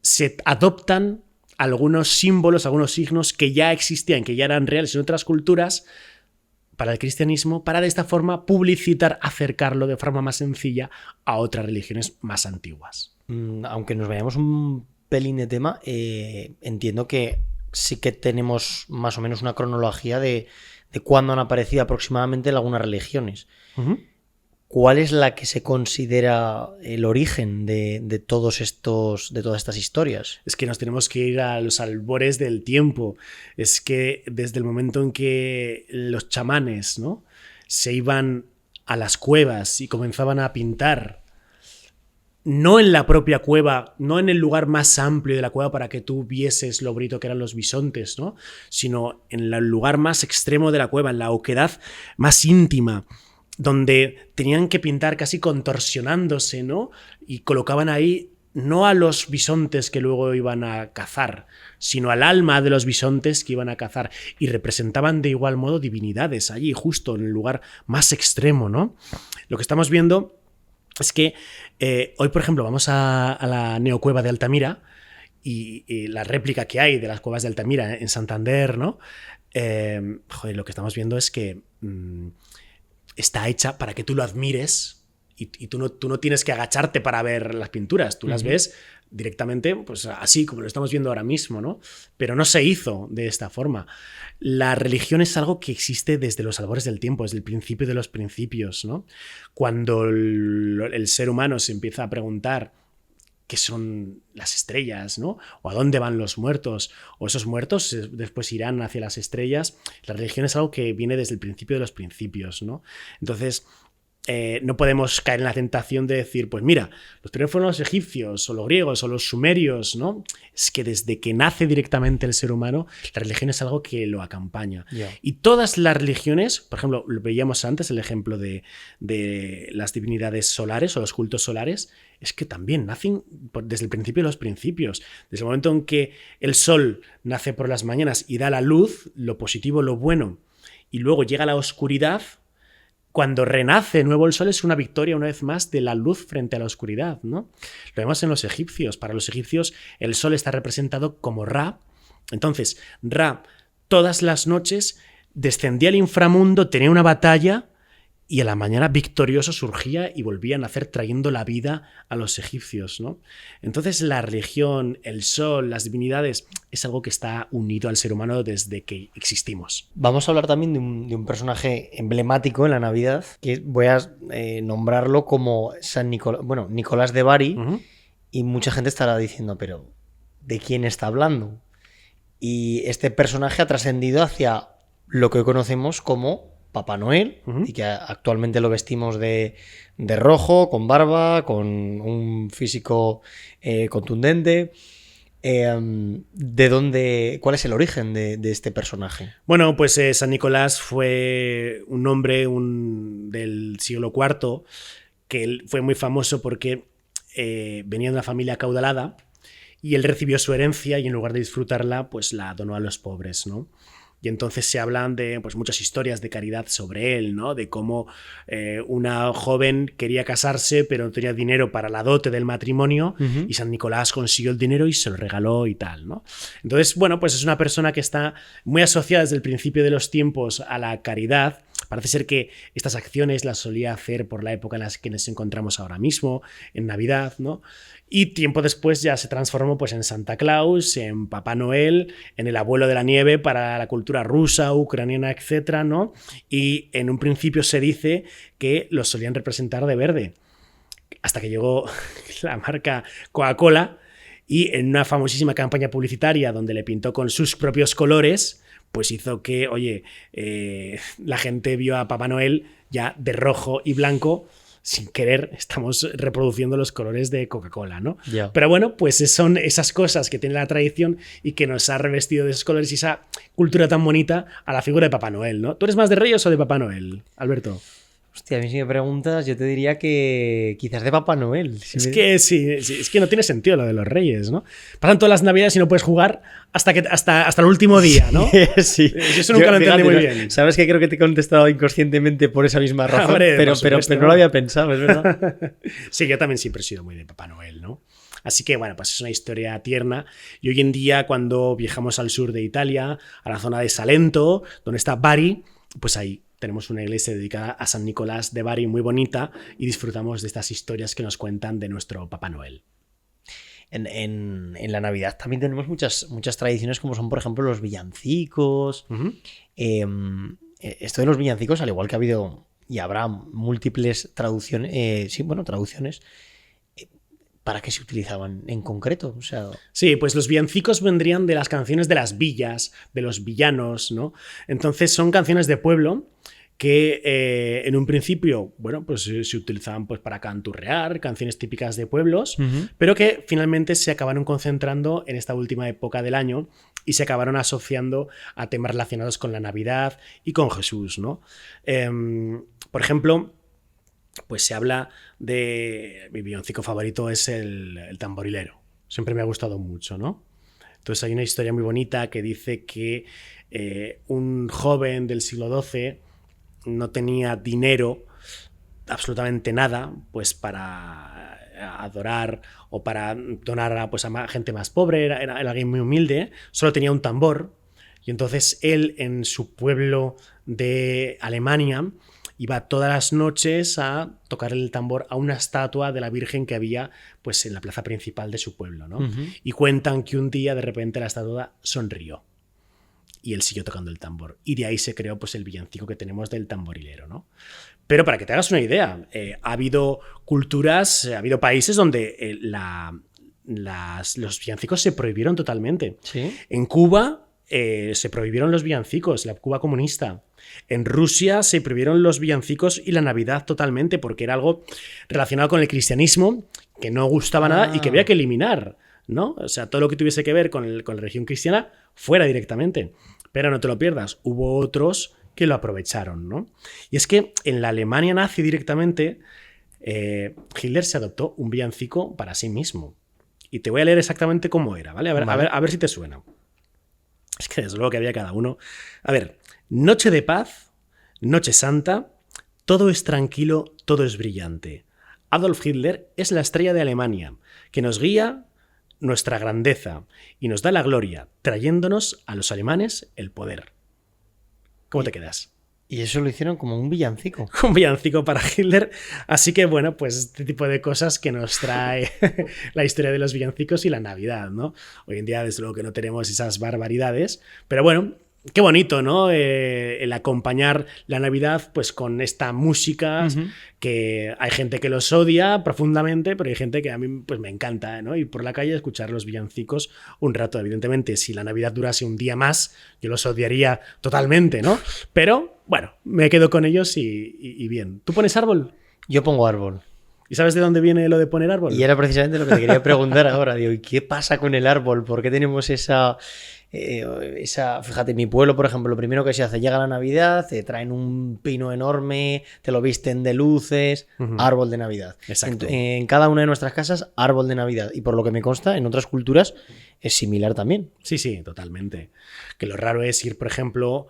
se adoptan algunos símbolos, algunos signos que ya existían, que ya eran reales en otras culturas para el cristianismo, para de esta forma publicitar, acercarlo de forma más sencilla a otras religiones más antiguas. Aunque nos vayamos un pelín de tema, entiendo que sí que tenemos más o menos una cronología de cuándo han aparecido aproximadamente algunas religiones. Uh-huh. ¿Cuál es la que se considera el origen de todas estas historias? Es que nos tenemos que ir a los albores del tiempo. Es que desde el momento en que los chamanes, ¿no?, se iban a las cuevas y comenzaban a pintar, no en la propia cueva, no en el lugar más amplio de la cueva para que tú vieses lo bonito que eran los bisontes, ¿no?, sino en el lugar más extremo de la cueva, en la oquedad más íntima, donde tenían que pintar casi contorsionándose, ¿no? Y colocaban ahí no a los bisontes que luego iban a cazar, sino al alma de los bisontes que iban a cazar, y representaban de igual modo divinidades allí, justo en el lugar más extremo, ¿no? Lo que estamos viendo es que hoy, por ejemplo, vamos a la neocueva de Altamira y la réplica que hay de las cuevas de Altamira en Santander, ¿no? Lo que estamos viendo es que está hecha para que tú lo admires y tú no tienes que agacharte para ver las pinturas, tú las ves directamente, pues así como lo estamos viendo ahora mismo, ¿no? Pero no se hizo de esta forma. La religión es algo que existe desde los albores del tiempo, desde el principio de los principios, ¿no? Cuando el ser humano se empieza a preguntar qué son las estrellas, ¿no? O a dónde van los muertos, o esos muertos después irán hacia las estrellas. La religión es algo que viene desde el principio de los principios, ¿no? Entonces, no podemos caer en la tentación de decir, pues mira, los primeros fueron los egipcios, o los griegos, o los sumerios, ¿no? Es que desde que nace directamente el ser humano, la religión es algo que lo acompaña. Yeah. Y todas las religiones, por ejemplo, lo veíamos antes, el ejemplo de las divinidades solares o los cultos solares, es que también nacen desde el principio de los principios. Desde el momento en que el sol nace por las mañanas y da la luz, lo positivo, lo bueno, y luego llega la oscuridad. Cuando renace de nuevo el sol es una victoria una vez más de la luz frente a la oscuridad, ¿no? Lo vemos en los egipcios. Para los egipcios el sol está representado como Ra. Entonces, Ra todas las noches descendía al inframundo, tenía una batalla y a la mañana victorioso surgía y volvía a nacer trayendo la vida a los egipcios, ¿no? Entonces la religión, el sol, las divinidades es algo que está unido al ser humano desde que existimos. Vamos a hablar también de un personaje emblemático en la Navidad, que voy a nombrarlo como San Nicolás, bueno, Nicolás de Bari, y mucha gente estará diciendo, pero ¿de quién está hablando? Y este personaje ha trascendido hacia lo que hoy conocemos como Papá Noel, y que actualmente lo vestimos de rojo, con barba, con un físico contundente. ¿Cuál es el origen de este personaje? Bueno, pues San Nicolás fue un hombre del siglo IV que él fue muy famoso porque venía de una familia acaudalada y él recibió su herencia y en lugar de disfrutarla, pues la donó a los pobres, ¿no? Y entonces se hablan de pues, muchas historias de caridad sobre él, ¿no? De cómo una joven quería casarse pero no tenía dinero para la dote del matrimonio y San Nicolás consiguió el dinero y se lo regaló y tal, ¿no? Entonces, bueno, pues es una persona que está muy asociada desde el principio de los tiempos a la caridad. Parece ser que estas acciones las solía hacer por la época en la que nos encontramos ahora mismo, en Navidad, ¿no? Y tiempo después ya se transformó pues, en Santa Claus, en Papá Noel, en el abuelo de la nieve para la cultura rusa, ucraniana, etcétera, ¿no? Y en un principio se dice que los solían representar de verde, hasta que llegó la marca Coca-Cola y en una famosísima campaña publicitaria donde le pintó con sus propios colores, pues hizo que, oye, la gente vio a Papá Noel ya de rojo y blanco. Sin querer estamos reproduciendo los colores de Coca-Cola, ¿no? Yeah. Pero bueno, pues son esas cosas que tiene la tradición y que nos ha revestido de esos colores y esa cultura tan bonita a la figura de Papá Noel, ¿no? ¿Tú eres más de Reyes o de Papá Noel, Alberto? Hostia, a mí si me preguntas, yo te diría que quizás de Papá Noel. Es que sí, es que no tiene sentido lo de los Reyes, ¿no? Pasan todas las Navidades y no puedes jugar hasta el último día, ¿no? Sí. Eso nunca lo entendí muy bien. Sabes que creo que te he contestado inconscientemente por esa misma razón, Hombre, pero no lo había pensado, es verdad. Sí, yo también siempre he sido muy de Papá Noel, ¿no? Así que, bueno, pues es una historia tierna. Y hoy en día, cuando viajamos al sur de Italia, a la zona de Salento, donde está Bari, pues ahí tenemos una iglesia dedicada a San Nicolás de Bari muy bonita y disfrutamos de estas historias que nos cuentan de nuestro Papá Noel. En la Navidad también tenemos muchas tradiciones, como son, por ejemplo, los villancicos. Uh-huh. Esto de los villancicos, al igual que ha habido y habrá múltiples traducciones, traducciones, ¿para qué se utilizaban en concreto? O sea... Sí, pues los villancicos vendrían de las canciones de las villas, de los villanos, ¿no? Entonces son canciones de pueblo que en un principio, bueno, pues se utilizaban pues para canturrear, canciones típicas de pueblos, pero que finalmente se acabaron concentrando en esta última época del año y se acabaron asociando a temas relacionados con la Navidad y con Jesús, ¿no? Por ejemplo, pues se habla de... Mi villancico favorito es el tamborilero. Siempre me ha gustado mucho, ¿no? Entonces hay una historia muy bonita que dice que un joven del siglo XII no tenía dinero, absolutamente nada, pues para adorar o para donar a gente más pobre, era alguien muy humilde, solo tenía un tambor, y entonces él en su pueblo de Alemania iba todas las noches a tocar el tambor a una estatua de la Virgen que había pues en la plaza principal de su pueblo, ¿no? Y cuentan que un día de repente la estatua sonrió. Y él siguió tocando el tambor. Y de ahí se creó pues, el villancico que tenemos del tamborilero, ¿no? Pero para que te hagas una idea, ha habido culturas, ha habido países donde los villancicos se prohibieron totalmente. ¿Sí? En Cuba se prohibieron los villancicos, la Cuba comunista. En Rusia se prohibieron los villancicos y la Navidad totalmente, porque era algo relacionado con el cristianismo que no gustaba nada y que había que eliminar, ¿no? O sea, todo lo que tuviese que ver con la religión cristiana fuera directamente. Pero no te lo pierdas, hubo otros que lo aprovecharon, ¿no? Y es que en la Alemania nazi directamente, Hitler se adoptó un villancico para sí mismo. Y te voy a leer exactamente cómo era, ¿vale? A ver si te suena. Es que desde luego que había cada uno. A ver, noche de paz, noche santa, todo es tranquilo, todo es brillante. Adolf Hitler es la estrella de Alemania, que nos guía nuestra grandeza y nos da la gloria, trayéndonos a los alemanes el poder. ¿Cómo te quedas? Y eso lo hicieron como un villancico. Un villancico para Hitler. Así que, bueno, pues este tipo de cosas que nos trae la historia de los villancicos y la Navidad, ¿no? Hoy en día, desde luego que no tenemos esas barbaridades, pero bueno, qué bonito, ¿no? El acompañar la Navidad pues con esta música que hay gente que los odia profundamente, pero hay gente que a mí pues me encanta, ¿no? Ir por la calle a escuchar los villancicos un rato. Evidentemente, si la Navidad durase un día más, yo los odiaría totalmente, ¿no? Pero, bueno, me quedo con ellos y bien. ¿Tú pones árbol? Yo pongo árbol. ¿Y sabes de dónde viene lo de poner árbol? Y era precisamente lo que te quería preguntar ahora. Digo, ¿y qué pasa con el árbol? ¿Por qué tenemos esa... Fíjate, en mi pueblo, por ejemplo, lo primero que se hace, llega la Navidad, te traen un pino enorme, te lo visten de luces, árbol de Navidad. Exacto. En cada una de nuestras casas, árbol de Navidad. Y por lo que me consta, en otras culturas es similar también. Sí, sí, totalmente. Que lo raro es ir, por ejemplo,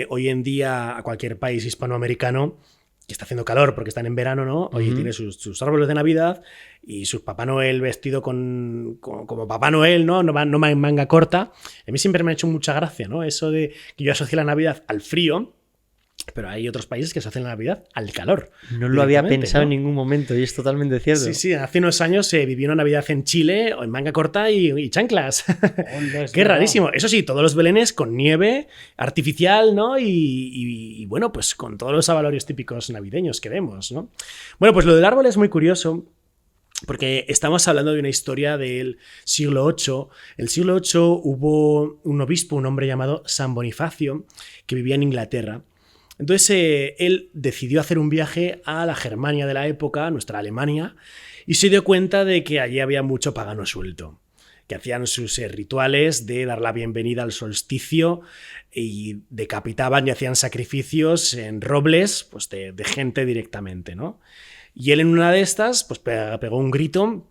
hoy en día a cualquier país hispanoamericano que está haciendo calor porque están en verano, ¿no? Oye, tiene sus árboles de Navidad y su Papá Noel vestido como Papá Noel, ¿no? No en manga corta. A mí siempre me ha hecho mucha gracia, ¿no? Eso de que yo asocio la Navidad al frío, pero hay otros países que asocian la Navidad al calor. No lo había pensado, ¿no? En ningún momento y es totalmente cierto. Sí, sí, hace unos años se vivió una Navidad en Chile en manga corta y chanclas. Qué rarísimo. Eso sí, todos los belenes con nieve artificial, ¿no? Y bueno, pues con todos los avalorios típicos navideños que vemos, ¿no? Bueno, pues lo del árbol es muy curioso Porque estamos hablando de una historia del siglo VIII. En el siglo VIII hubo un obispo, un hombre llamado San Bonifacio, que vivía en Inglaterra. Entonces él decidió hacer un viaje a la Germania de la época, nuestra Alemania, y se dio cuenta de que allí había mucho pagano suelto, que hacían sus rituales de dar la bienvenida al solsticio y decapitaban y hacían sacrificios en robles, pues de gente directamente, ¿no? Y él en una de estas pues pegó un grito,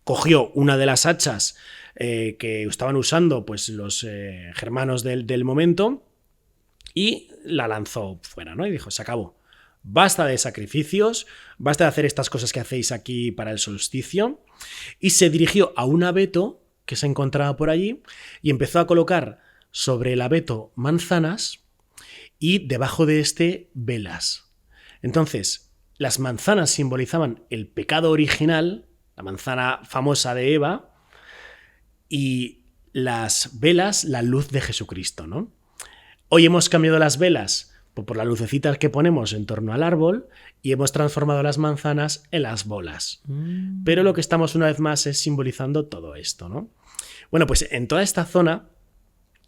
cogió una de las hachas que estaban usando pues, los germanos del momento y la lanzó fuera, ¿no? Y dijo, se acabó. Basta de sacrificios, basta de hacer estas cosas que hacéis aquí para el solsticio. Y se dirigió a un abeto que se encontraba por allí y empezó a colocar sobre el abeto manzanas y debajo de este velas. Entonces, las manzanas simbolizaban el pecado original, la manzana famosa de Eva, y las velas, la luz de Jesucristo, ¿no? Hoy hemos cambiado las velas por las lucecitas que ponemos en torno al árbol y hemos transformado las manzanas en las bolas. Pero lo que estamos una vez más es simbolizando todo esto, ¿no? Bueno, pues en toda esta zona,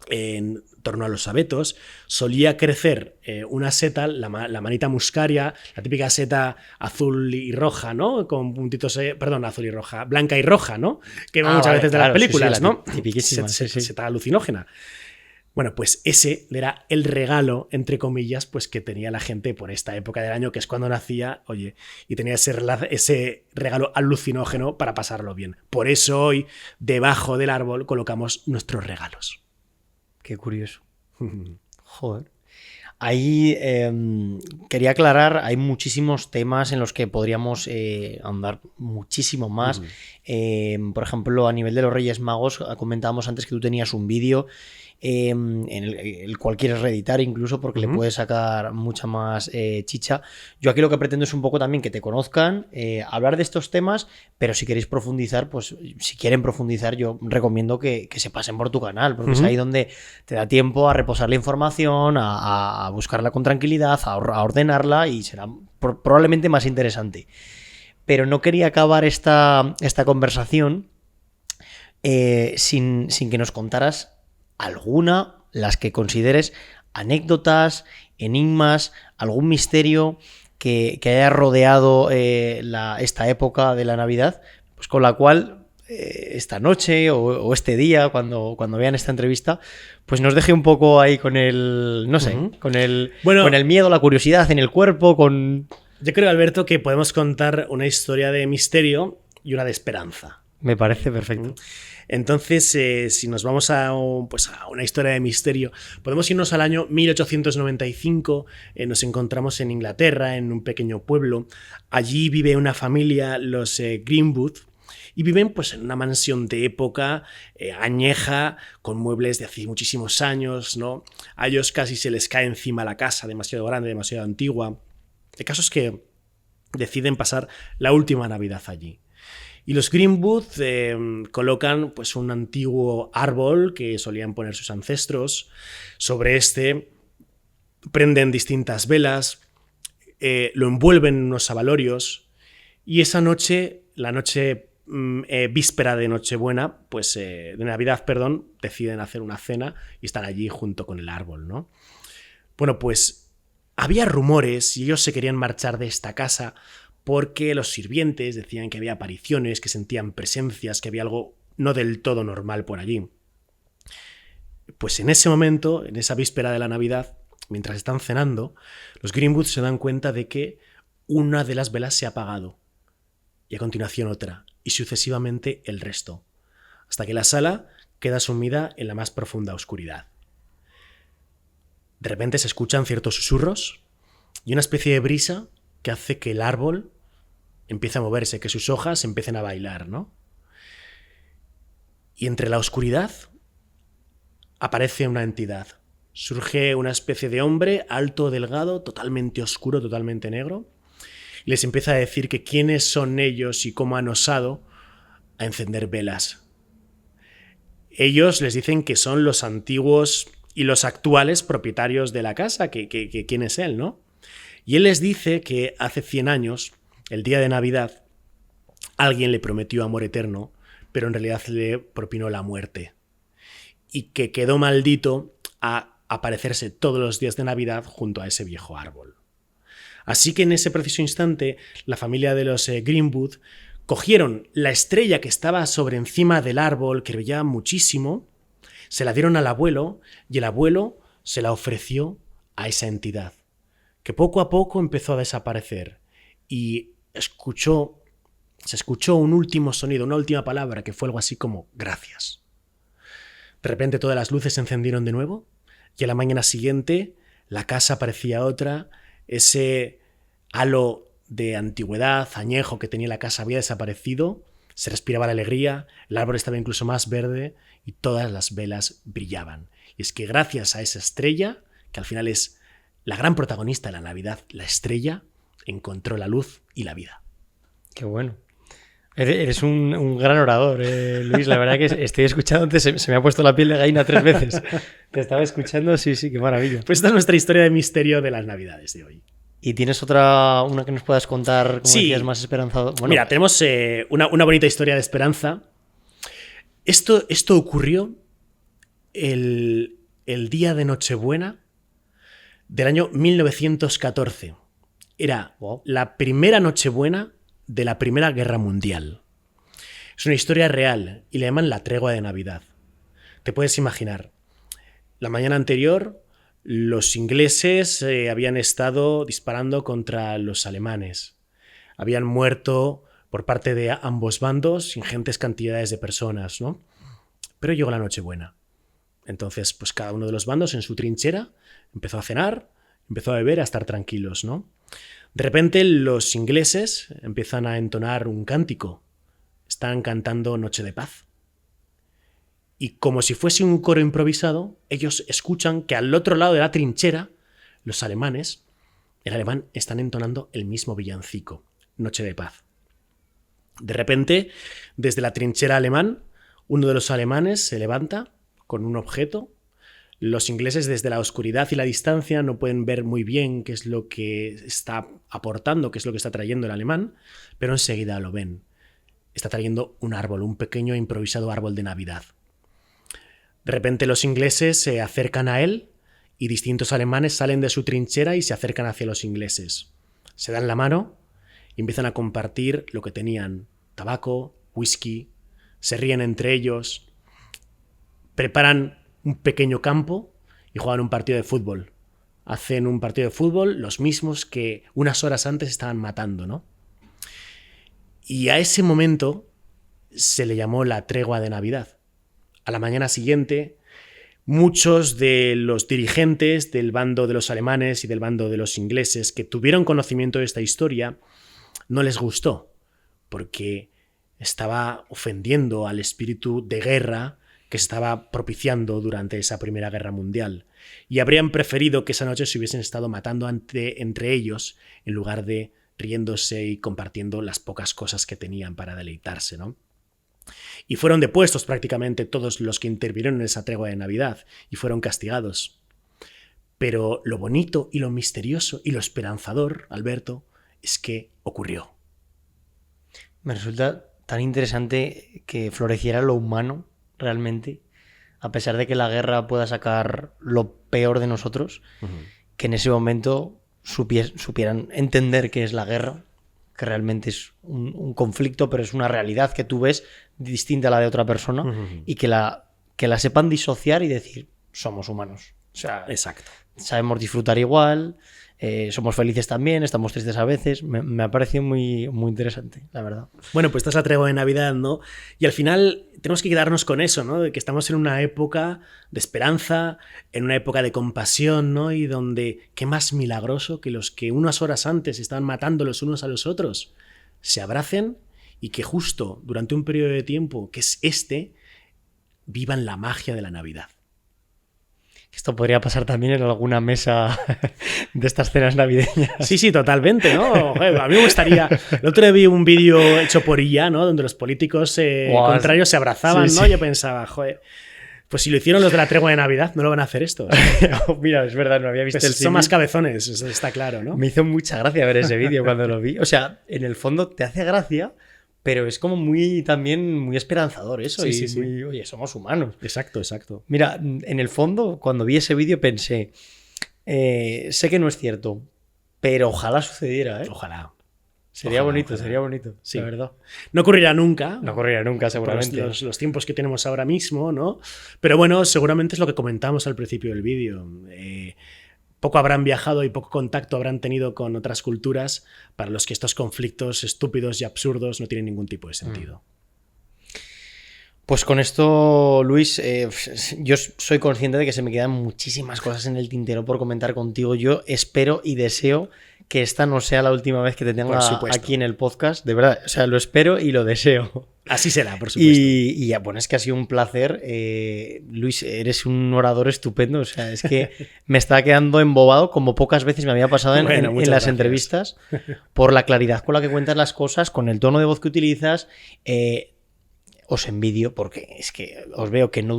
en torno a los abetos, solía crecer una seta, la manita muscaria, la típica seta azul y roja, ¿no? Con puntitos, perdón, azul y roja, blanca y roja, ¿no? Que vemos muchas veces de las películas, sí, ¿no? Tipiquísima, seta alucinógena. Bueno, pues ese era el regalo, entre comillas, pues que tenía la gente por esta época del año, que es cuando nacía, oye, y tenía ese regalo alucinógeno para pasarlo bien. Por eso hoy, debajo del árbol, colocamos nuestros regalos. Qué curioso. Joder. Ahí quería aclarar, hay muchísimos temas en los que podríamos ahondar muchísimo más. Por ejemplo, a nivel de los Reyes Magos, comentábamos antes que tú tenías un vídeo en el cual quieres reeditar incluso porque le puedes sacar mucha más chicha. Yo aquí lo que pretendo es un poco también que te conozcan, hablar de estos temas, pero si queréis profundizar, pues si quieren profundizar, yo recomiendo que se pasen por tu canal, porque es ahí donde te da tiempo a reposar la información, a buscarla con tranquilidad, a ordenarla y será probablemente más interesante. Pero no quería acabar esta conversación sin que nos contaras alguna, las que consideres anécdotas, enigmas, algún misterio que haya rodeado esta época de la Navidad, pues con la cual esta noche o este día, cuando vean esta entrevista, pues nos deje un poco ahí con el, no sé, con el miedo, la curiosidad en el cuerpo, con... Yo creo, Alberto, que podemos contar una historia de misterio y una de esperanza. Me parece perfecto. Entonces, si nos vamos a una historia de misterio, podemos irnos al año 1895, nos encontramos en Inglaterra, en un pequeño pueblo. Allí vive una familia, los Greenwood, y viven pues, en una mansión de época añeja, con muebles de hace muchísimos años, ¿no? A ellos casi se les cae encima la casa, demasiado grande, demasiado antigua. El caso es que deciden pasar la última Navidad allí. Y los Greenwood colocan pues, un antiguo árbol que solían poner sus ancestros. Sobre este prenden distintas velas, lo envuelven en unos abalorios y esa noche, la noche víspera de Nochebuena, pues de Navidad, perdón, deciden hacer una cena y están allí junto con el árbol, ¿no? Bueno, pues había rumores y ellos se querían marchar de esta casa porque los sirvientes decían que había apariciones, que sentían presencias, que había algo no del todo normal por allí. Pues en ese momento, en esa víspera de la Navidad, mientras están cenando, los Greenwood se dan cuenta de que una de las velas se ha apagado y a continuación otra, y sucesivamente el resto, hasta que la sala queda sumida en la más profunda oscuridad. De repente se escuchan ciertos susurros y una especie de brisa que hace que el árbol empiece a moverse, que sus hojas empiecen a bailar, ¿no? Y entre la oscuridad aparece una entidad. Surge una especie de hombre alto, delgado, totalmente oscuro, totalmente negro, y les empieza a decir que quiénes son ellos y cómo han osado a encender velas. Ellos les dicen que son los antiguos y los actuales propietarios de la casa, que quién es él, ¿no? Y él les dice que hace 100 años, el día de Navidad, alguien le prometió amor eterno, pero en realidad le propinó la muerte. Y que quedó maldito a aparecerse todos los días de Navidad junto a ese viejo árbol. Así que en ese preciso instante, la familia de los Greenwood cogieron la estrella que estaba sobre encima del árbol, que brillaba muchísimo, se la dieron al abuelo y el abuelo se la ofreció a esa entidad, que poco a poco empezó a desaparecer y se escuchó un último sonido, una última palabra que fue algo así como gracias. De repente todas las luces se encendieron de nuevo y a la mañana siguiente la casa parecía otra, ese halo de antigüedad, añejo que tenía la casa había desaparecido, se respiraba la alegría, el árbol estaba incluso más verde y todas las velas brillaban. Y es que gracias a esa estrella, que al final es la gran protagonista de la Navidad, la estrella encontró la luz y la vida. Qué bueno. Eres un gran orador, Luis. La verdad que estoy escuchándote, se me ha puesto la piel de gallina 3 veces. Te estaba escuchando, sí, qué maravilla. Pues esta es nuestra historia de misterio de las Navidades de hoy. ¿Y tienes una que nos puedas contar, como decías, más esperanzado? Bueno, mira, tenemos una bonita historia de esperanza. Esto ocurrió el día de Nochebuena del año 1914. Era la primera Nochebuena de la Primera Guerra Mundial. Es una historia real y le llaman la tregua de Navidad. Te puedes imaginar, la mañana anterior los ingleses habían estado disparando contra los alemanes. Habían muerto por parte de ambos bandos ingentes cantidades de personas, ¿no? Pero llegó la Nochebuena. Entonces, pues cada uno de los bandos en su trinchera empezó a cenar, empezó a beber, a estar tranquilos, ¿no? De repente los ingleses empiezan a entonar un cántico. Están cantando Noche de Paz. Y como si fuese un coro improvisado, ellos escuchan que al otro lado de la trinchera, los alemanes, el alemán, están entonando el mismo villancico, Noche de Paz. De repente, desde la trinchera alemán, uno de los alemanes se levanta con un objeto. Los ingleses desde la oscuridad y la distancia no pueden ver muy bien qué es lo que está aportando, qué es lo que está trayendo el alemán, pero enseguida lo ven. Está trayendo un árbol, un pequeño improvisado árbol de Navidad. De repente los ingleses se acercan a él y distintos alemanes salen de su trinchera y se acercan hacia los ingleses. Se dan la mano y empiezan a compartir lo que tenían: tabaco, whisky, se ríen entre ellos, preparan un pequeño campo y juegan un partido de fútbol. Hacen un partido de fútbol los mismos que unas horas antes estaban matando, ¿no? Y a ese momento se le llamó la tregua de Navidad. A la mañana siguiente, muchos de los dirigentes del bando de los alemanes y del bando de los ingleses que tuvieron conocimiento de esta historia no les gustó, porque estaba ofendiendo al espíritu de guerra que se estaba propiciando durante esa Primera Guerra Mundial, y habrían preferido que esa noche se hubiesen estado matando entre ellos en lugar de riéndose y compartiendo las pocas cosas que tenían para deleitarse, ¿no? Y fueron depuestos prácticamente todos los que intervinieron en esa tregua de Navidad y fueron castigados. Pero lo bonito y lo misterioso y lo esperanzador, Alberto, es que ocurrió. Me resulta tan interesante que floreciera lo humano realmente, a pesar de que la guerra pueda sacar lo peor de nosotros, que en ese momento supieran entender qué es la guerra, que realmente es un conflicto, pero es una realidad que tú ves distinta a la de otra persona, y que la sepan disociar y decir, somos humanos. O sea, exacto. Sabemos disfrutar igual, somos felices también, estamos tristes a veces. Me ha parecido muy, muy interesante, la verdad. Bueno, pues esta es la tregua de Navidad, ¿no? Y al final tenemos que quedarnos con eso, ¿no? De que estamos en una época de esperanza, en una época de compasión, ¿no? Y donde, qué más milagroso que los que unas horas antes estaban matando los unos a los otros se abracen y que justo durante un periodo de tiempo, que es vivan la magia de la Navidad. Esto podría pasar también en alguna mesa de estas cenas navideñas. Sí, totalmente, ¿no? Joder, a mí me gustaría... El otro día vi un vídeo hecho por IA, ¿no? Donde los políticos contrarios se abrazaban, ¿no? Sí. Yo pensaba, joder, pues si lo hicieron los de la tregua de Navidad, no lo van a hacer estos. Mira, es verdad, no había visto pues son más cabezones, eso está claro, ¿no? Me hizo mucha gracia ver ese vídeo cuando lo vi. O sea, en el fondo te hace gracia pero es como también muy esperanzador eso. Sí, y sí, sí. oye, somos humanos. Exacto, exacto. Mira, en el fondo, cuando vi ese vídeo pensé, sé que no es cierto, pero ojalá sucediera, ¿eh? Ojalá. Sería Ojalá, bonito, ojalá. sería bonito, Sí. la verdad. No ocurrirá nunca. No ocurrirá nunca, por seguramente. los tiempos que tenemos ahora mismo, ¿no? Pero bueno, seguramente es lo que comentamos al principio del vídeo. Poco habrán viajado y poco contacto habrán tenido con otras culturas para los que estos conflictos estúpidos y absurdos no tienen ningún tipo de sentido. Pues con esto, Luis, yo soy consciente de que se me quedan muchísimas cosas en el tintero por comentar contigo. Yo espero y deseo que esta no sea la última vez que te tenga aquí en el podcast. De verdad, o sea, lo espero y lo deseo. Así será, por supuesto. Y ya, bueno, es que ha sido un placer. Luis, eres un orador estupendo. O sea, es que me estaba quedando embobado como pocas veces me había pasado en las gracias. entrevistas, por la claridad con la que cuentas las cosas, con el tono de voz que utilizas. Os envidio porque es que os veo que no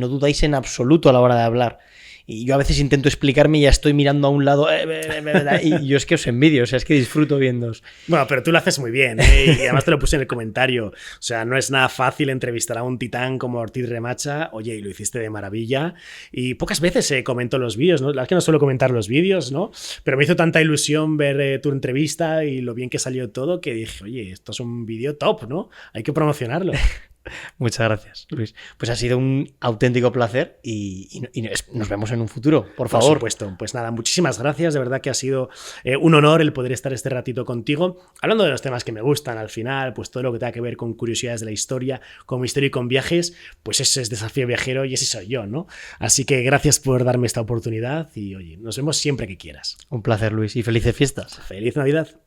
dudáis en absoluto a la hora de hablar. Y yo a veces intento explicarme y ya estoy mirando a un lado y yo es que os envidio, o sea, es que disfruto viéndoos. Bueno, pero tú lo haces muy bien, ¿eh? Y además te lo puse en el comentario. O sea, no es nada fácil entrevistar a un titán como Ortiz Remacha. Oye, y lo hiciste de maravilla. Y pocas veces comento los vídeos, ¿no? La verdad es que no suelo comentar los vídeos, ¿no? Pero me hizo tanta ilusión ver tu entrevista y lo bien que salió todo que dije, oye, esto es un vídeo top, ¿no? Hay que promocionarlo. Muchas gracias, Luis. Pues ha sido un auténtico placer y nos vemos en un futuro, por favor. Por supuesto. Pues nada, muchísimas gracias. De verdad que ha sido un honor el poder estar este ratito contigo, hablando de los temas que me gustan al final, pues todo lo que tenga que ver con curiosidades de la historia, con misterio y con viajes, pues ese es Desafío Viajero y ese soy yo, ¿no? Así que gracias por darme esta oportunidad y oye, nos vemos siempre que quieras. Un placer, Luis, y felices fiestas. ¡Feliz Navidad!